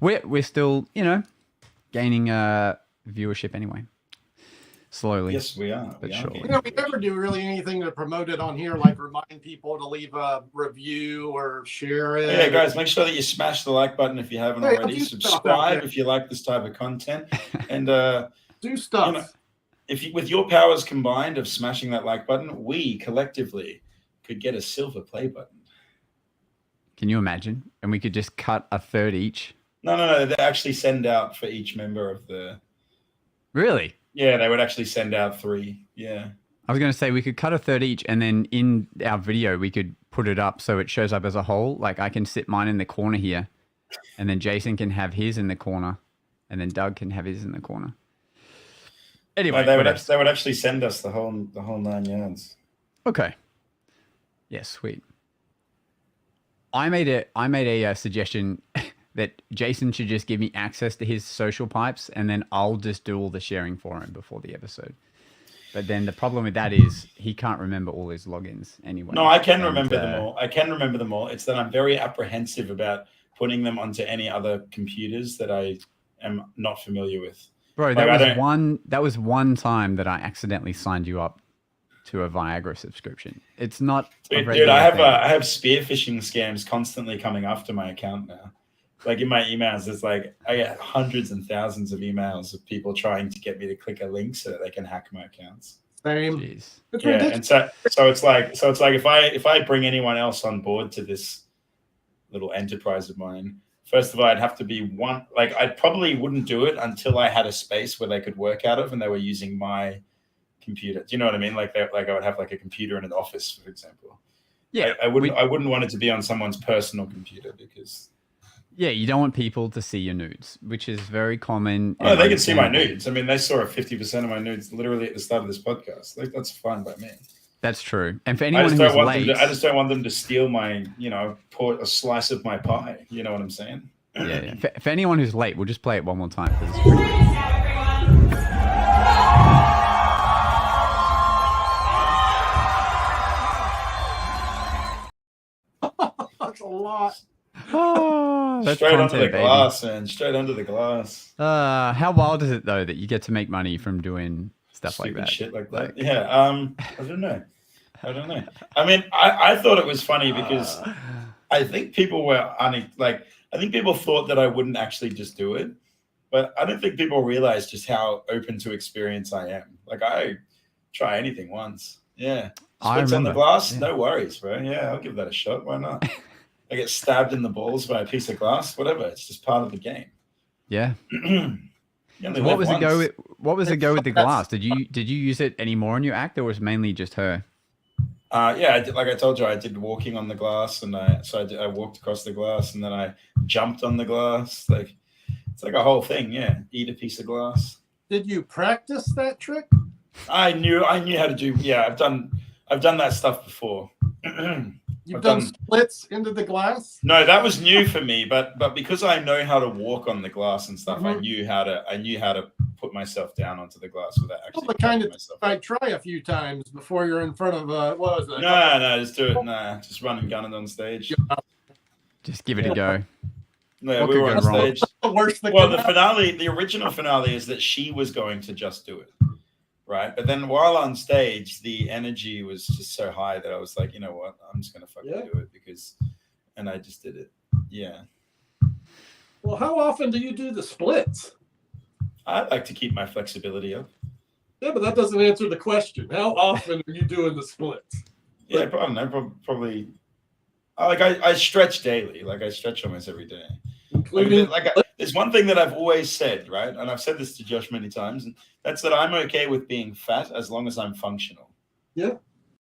C: we're still, you know, gaining viewership anyway. Slowly.
B: Yes, we are.
C: But surely.
D: You know, we never do really anything to promote it on here, like remind people to leave a review or share it.
B: Yeah, guys, make sure that you smash the like button if you haven't already. Subscribe if you like this type of content, and
D: do stuff.
B: You know, with your powers combined of smashing that like button, we collectively could get a silver play button.
C: Can you imagine? And we could just cut a third each.
B: No. They actually send out for each member of the.
C: Really?
B: Yeah, they would actually send out 3. Yeah.
C: I was going to say we could cut a third each, and then in our video we could put it up so it shows up as a whole. Like I can sit mine in the corner here, and then Jason can have his in the corner, and then Doug can have his in the corner. Anyway,
B: they would actually send us the whole 9 yards.
C: Okay. Yeah, sweet. I made a suggestion that Jason should just give me access to his social pipes, and then I'll just do all the sharing for him before the episode. But then the problem with that is he can't remember all his logins anyway.
B: No, I can remember them all. It's that I'm very apprehensive about putting them onto any other computers that I am not familiar with.
C: Bro, that was one time that I accidentally signed you up to a Viagra subscription. It's not
B: dude, I have spear phishing scams constantly coming after my account now. Like in my emails, it's like I get hundreds and thousands of emails of people trying to get me to click a link so that they can hack my accounts.
D: Same.
C: Jeez.
B: Yeah, and so it's like if I bring anyone else on board to this little enterprise of mine, first of all, I'd have to be one. Like I probably wouldn't do it until I had a space where they could work out of, and they were using my computer. Do you know what I mean? Like I would have like a computer in an office, for example.
C: Yeah,
B: I wouldn't want it to be on someone's personal computer because.
C: Yeah, you don't want people to see your nudes, which is very common.
B: Oh, they can see my nudes. I mean, they saw 50% of my nudes literally at the start of this podcast. Like, that's fine by me.
C: That's true. And for anyone who's late,
B: I just don't want them to steal my, a slice of my pie. You know what I'm saying?
C: Yeah. For anyone who's late, we'll just play it one more time because it's pretty good.
D: That's a lot.
C: That's
B: straight
C: content,
B: under the
C: baby.
B: glass, man. Straight under the glass.
C: How wild is it though that you get to make money from doing stuff like that?
B: Shit like that. Yeah. I don't know. I mean, I thought it was funny because I think people were I think people thought that I wouldn't actually just do it, but I don't think people realize just how open to experience I am. Like I try anything once. Yeah. Splits on the glass, yeah. No worries, bro. Yeah, I'll give that a shot. Why not? I get stabbed in the balls by a piece of glass, whatever. It's just part of the game.
C: Yeah. What was the go with the glass? Did you use it anymore in your act, or was it mainly just her?
B: Yeah, I did, like I told you, I did walking on the glass, and I walked across the glass, and then I jumped on the glass. Like it's like a whole thing. Yeah, eat a piece of glass.
D: Did you practice that trick? I
B: knew how to do. Yeah, I've done that stuff before.
D: You've done splits into the glass?
B: No, that was new for me, but because I know how to walk on the glass and stuff,
D: Mm-hmm.
B: I knew how to put myself down onto the glass without actually.
D: Well, the kind of myself. I try a few times before you're in front of what was it?
B: No, just do it. Nah, just run and gun it on stage.
C: Just give it a go.
B: Yeah, we were on stage.
D: The
B: original finale is that she was going to just do it. Right. But then while on stage, the energy was just so high that I was like, you know what? I'm just going to fucking do it and I just did it. Yeah.
D: Well, how often do you do the splits?
B: I like to keep my flexibility up.
D: Yeah, but that doesn't answer the question. How often are you doing the splits?
B: Yeah, I don't know. Probably. I stretch daily. Like I stretch almost every day.
D: including
B: There's one thing that I've always said, right? And I've said this to Josh many times, and that's that I'm okay with being fat as long as I'm functional.
D: Yeah.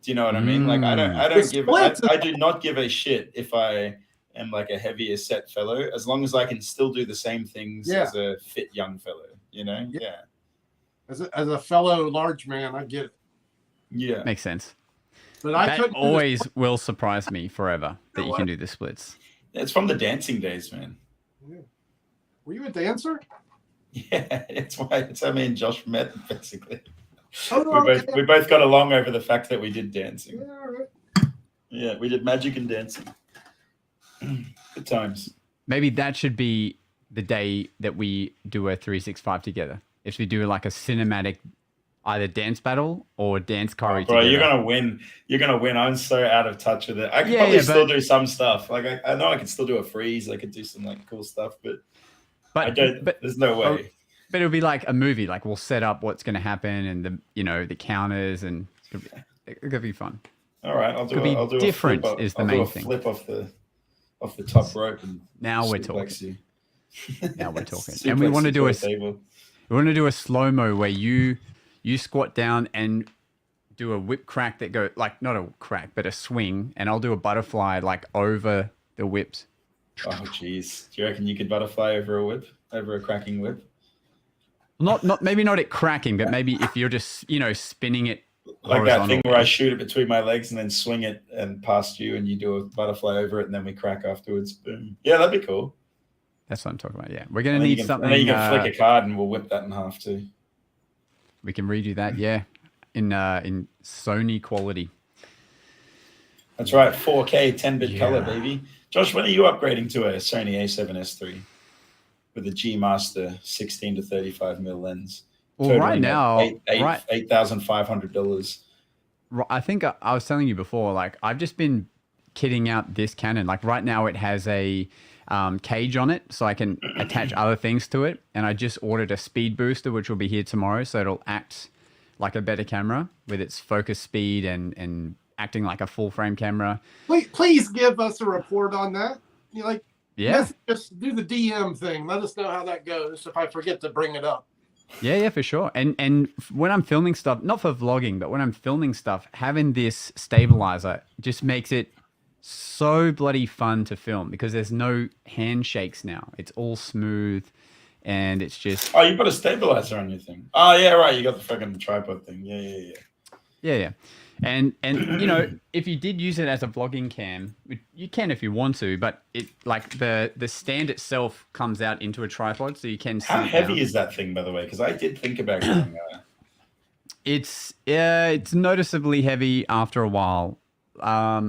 B: Do you know what I mean? Like I
C: Mm.
B: don't
D: The splits-
B: I do not give a shit if I am like a heavier set fellow, as long as I can still do the same things
D: Yeah.
B: as a fit young fellow. You know?
D: Yeah. As a fellow large man, I get it.
B: Yeah.
C: Makes sense.
D: But I
C: That
D: couldn't do the
C: always will surprise me forever that you can do the splits.
B: It's from the dancing days, man.
D: Were you a dancer?
B: Yeah, it's how me and Josh met, basically.
D: Oh,
B: We both got along over the fact that we did dancing.
D: Yeah, all right.
B: Yeah, we did magic and dancing. Good times.
C: Maybe that should be the day that we do a 365 together. If we do like a cinematic, either dance battle or dance choreo
B: Bro,
C: together.
B: you're gonna win. You're gonna win. I'm so out of touch with it. I could
C: Yeah,
B: probably
C: yeah,
B: still
C: but-
B: do some stuff. Like I know I could still do a freeze. I could do some like cool stuff, but I don't.
C: But
B: There's no way.
C: But it'll be like a movie. Like we'll set up what's going to happen and the counters, and it could be fun.
B: All right, I'll do.
C: Could be
B: I'll do
C: different
B: a flip up.
C: is the
B: I'll
C: main
B: do a
C: thing.
B: flip off the top rope and
C: Now we're
B: suplex
C: talking.
B: you.
C: Now we're talking. And we want to
B: Suplex
C: do
B: you to table.
C: we want to do a slow mo where you squat down and do a whip crack that go like not a crack but a swing, and I'll do a butterfly like over the whips.
B: Oh jeez, do you reckon you could butterfly over a cracking whip?
C: Not maybe not it cracking, but maybe if you're just spinning it
B: Like that thing
C: horizontally.
B: where I shoot it between my legs and then swing it and past you, and you do a butterfly over it, and then we crack afterwards. Boom. Yeah, that'd be cool.
C: That's what I'm talking about. Yeah, we're gonna
B: And then
C: need
B: you can,
C: something.
B: and then you can flick a card, and we'll whip that in half too.
C: We can redo that. Yeah, in Sony quality.
B: That's right, 4K 10-bit
C: Yeah.
B: color, baby. Josh, when are you upgrading to a Sony A7S III with a G Master 16 to 35 mil lens?
C: Well, right now,
B: $8,500.
C: I think I was telling you before, like I've just been kitting out this Canon. Like right now it has a cage on it so I can attach other things to it. And I just ordered a speed booster, which will be here tomorrow. So it'll act like a better camera with its focus speed and acting like a full frame camera.
D: Please give us a report on that.
C: Yeah.
D: Just do the DM thing. Let us know how that goes if I forget to bring it up.
C: Yeah, for sure. And when I'm filming stuff, not for vlogging, but when I'm filming stuff, having this stabilizer just makes it so bloody fun to film because there's no handshakes now. It's all smooth and it's just...
B: Oh, you put a stabilizer on your thing. Oh, yeah, right. You got the fucking tripod thing. Yeah.
C: And if you did use it as a vlogging cam, you can if you want to, but it like the stand itself comes out into a tripod, so you can.
B: How heavy is that thing, by the way? Because I did think about getting
C: It's noticeably heavy after a while. How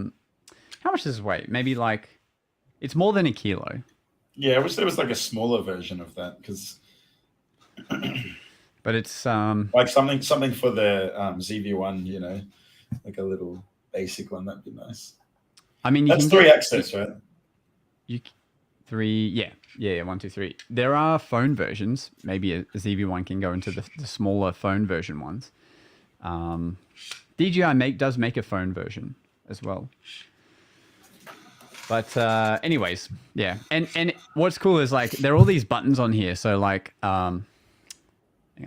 C: much does it weigh? Maybe like it's more than a kilo.
B: Yeah, I wish there was like a smaller version of that because.
C: But it's
B: like something for the ZV-1, like a little basic one. That'd be nice.
C: I mean,
B: that's 3 access, right?
C: Yeah, 1, 2, 3. There are phone versions. Maybe a ZV-1 can go into the smaller phone version ones. DJI does make a phone version as well. But anyways, yeah. And what's cool is like there are all these buttons on here. So like hang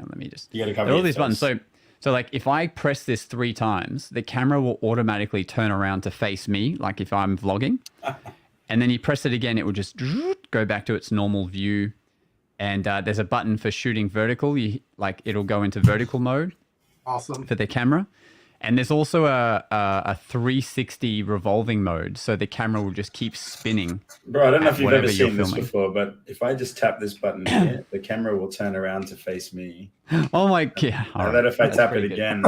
C: on, let me just.
B: You gotta cover
C: there are all
B: your
C: these buttons.
B: face.
C: So like if I press this 3 times, the camera will automatically turn around to face me, like if I'm vlogging. And then you press it again, it will just go back to its normal view. And there's a button for shooting vertical. It'll go into vertical mode.
D: Awesome.
C: For the camera. And there's also a 360 revolving mode, so the camera will just keep spinning.
B: Bro, I don't know if you've ever seen this
C: filming.
B: before, but if I just tap this button here, the camera will turn around to face me.
C: Oh my god!
B: And then if I tap it again,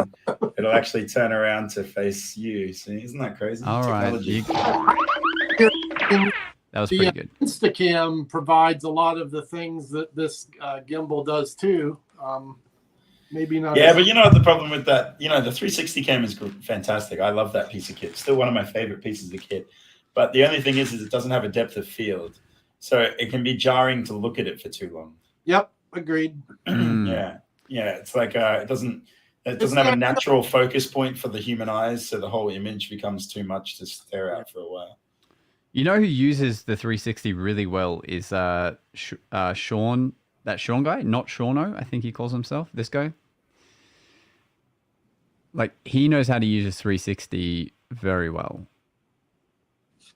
B: it'll actually turn around to face you. See, isn't that crazy?
C: All right, that was pretty good.
D: Instacam provides a lot of the things that this gimbal does too. Maybe not.
B: Yeah, but you know what the problem with that? The 360 cam is fantastic. I love that piece of kit. Still one of my favorite pieces of kit. But the only thing is it doesn't have a depth of field. So it can be jarring to look at it for too long.
D: Yep, agreed.
B: Yeah. It's like it doesn't It doesn't have a natural focus point for the human eyes, so the whole image becomes too much to stare at for a while.
C: You know who uses the 360 really well is Sean, that Sean guy, not Shauno, I think he calls himself, this guy. Like, he knows how to use his 360 very well.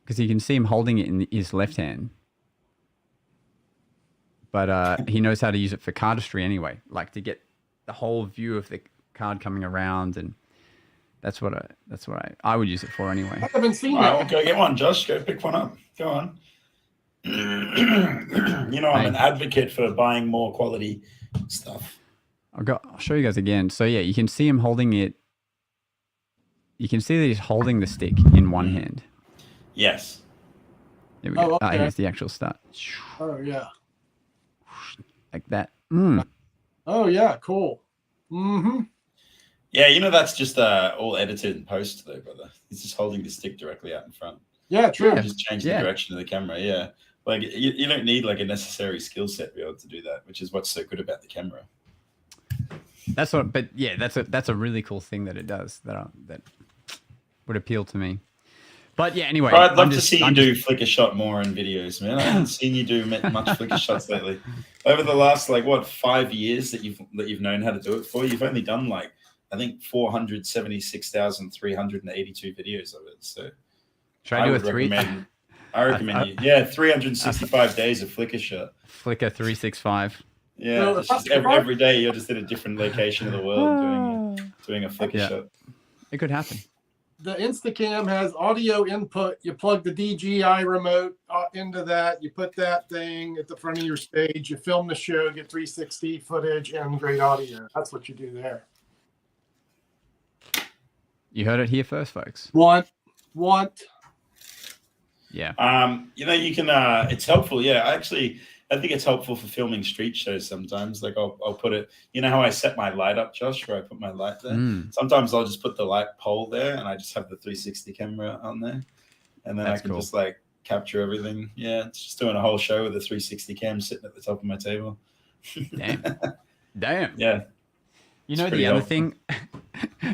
C: Because you can see him holding it in his left hand. But he knows how to use it for cardistry anyway, like to get the whole view of the card coming around, and that's what I would use it for anyway.
D: I haven't seen
B: Well,
D: that.
B: go get one, Josh. Go pick one up. Go on. You know, I'm an advocate for buying more quality stuff.
C: I'll show you guys again. So yeah, you can see him holding it. You can see that he's holding the stick in one hand.
B: Yes.
C: There we go.
D: Okay.
C: Here's the actual start.
D: Oh yeah.
C: Like that.
D: Oh yeah, cool. Mm-hmm.
B: Yeah, you know, that's just all edited in post though, brother. He's just holding the stick directly out in front.
D: Yeah, true.
B: You just change the direction of the camera. Yeah. Like you don't need like a necessary skill set to be able to do that, which is what's so good about the camera.
C: That's a really cool thing that it does that would appeal to me. But yeah, anyway.
B: I'd love to see you do flicker shot more in videos, man. I haven't seen you do much flicker shots lately. Over the last 5 years that you've known how to do it for, you've only done I think 476,382 videos of it. So
C: should I do a three?
B: I recommend you. 365 days of flicker shot.
C: Flicker 365.
B: Yeah, it's just every day you're just at a different location of the world doing a flicker shot.
C: It could happen.
D: The Instacam has audio input. You plug the DJI remote into that. You put that thing at the front of your stage. You film the show, get 360 footage and great audio. That's what you do there.
C: You heard it here first, folks.
D: Want.
C: Yeah.
B: You can. It's helpful. Yeah, I think it's helpful for filming street shows sometimes. Like I'll put it. You know how I set my light up, Josh, where I put my light there. Sometimes I'll just put the light pole there, and I just have the 360 camera on there, and then I can just capture everything. Yeah, it's just doing a whole show with a 360 cam sitting at the top of my table.
C: Damn.
B: Yeah.
C: You know, the other thing,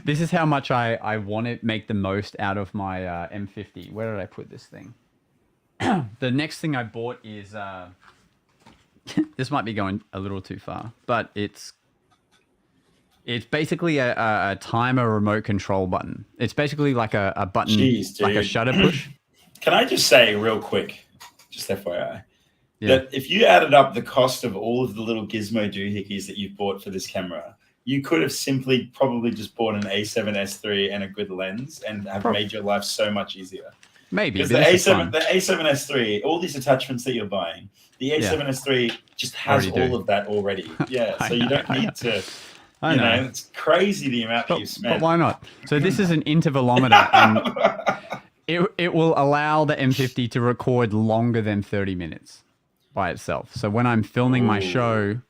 C: this is how much I want to make the most out of my M50. Where did I put this thing? The next thing I bought is, this might be going a little too far, but it's basically a timer remote control button. It's basically like a button, like a shutter push.
B: Can I just say real quick, just FYI, that if you added up the cost of all of the little gizmo doohickeys that you've bought for this camera, you could have simply probably just bought an A7S III and a good lens and have made your life so much easier.
C: Maybe.
B: Because the A7S III, all these attachments that you're buying, the A7S III just has all of that already. Yeah, so you don't need to, you know, it's crazy the amount that you spent.
C: But why not? So this is an intervalometer, and it will allow the M50 to record longer than 30 minutes by itself. So when I'm filming my show,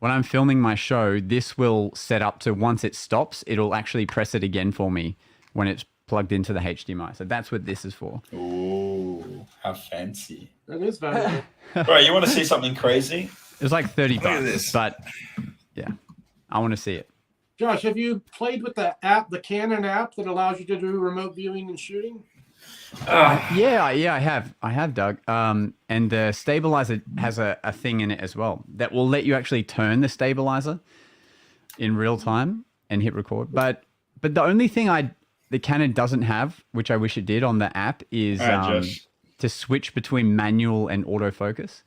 C: this will set up to, once it stops, it'll actually press it again for me when it's plugged into the HDMI. So that's what this is for.
B: Ooh, how fancy.
D: That is very
B: good. Right, you want to see something crazy?
C: It was like $30, but yeah, I want to see it.
D: Josh, have you played with the Canon app that allows you to do remote viewing and shooting?
C: Yeah, I have, Doug. And the stabilizer has a thing in it as well that will let you actually turn the stabilizer in real time and hit record. But the only thing the Canon doesn't have, which I wish it did on the app, is to switch between manual and autofocus.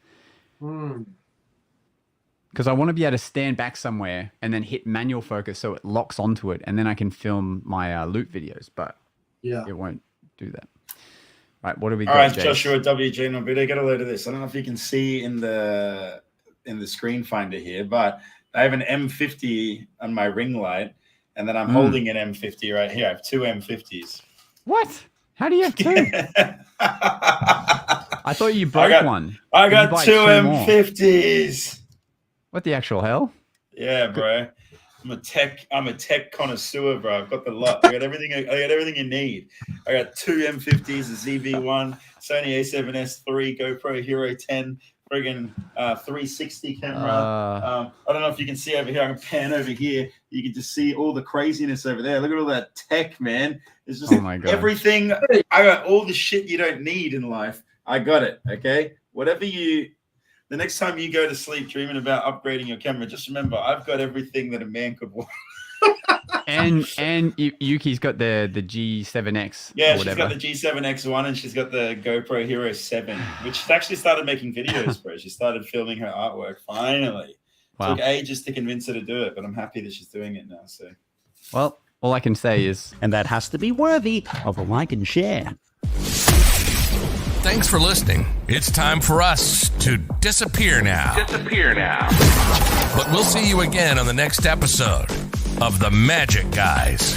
C: Because I want to be able to stand back somewhere and then hit manual focus so it locks onto it, and then I can film my loop videos. But it won't do that. All right, what do we got?
B: All right, Joshua WJ on video. Get a load of this. I don't know if you can see in the screen finder here, but I have an M50 on my ring light, and then I'm holding an M50 right here. I have two M50s.
C: What? How do you have two? I thought you broke one.
B: I got two M50s.
C: What the actual hell?
B: Yeah, bro. I'm a tech connoisseur, bro. I've got the lot. I got everything you need. I got two M50s, a ZV-1, Sony A7S III, GoPro Hero 10, friggin' 360 camera. I don't know if you can see over here. I can pan over here. You can just see all the craziness over there. Look at all that tech, man. It's just everything. I got all the shit you don't need in life. I got it. Okay. The next time you go to sleep dreaming about upgrading your camera, just remember I've got everything that a man could want.
C: and Yuki's got the G7X.
B: Yeah, she's got the G7X1 and she's got the GoPro Hero 7, which she actually started making videos, bro. She started filming her artwork finally. Wow. Took ages to convince her to do it, but I'm happy that she's doing it now. So,
C: well, all I can say is,
G: and that has to be worthy of a like and share.
A: Thanks for listening. It's time for us to disappear now. But we'll see you again on the next episode of The Magic Guys.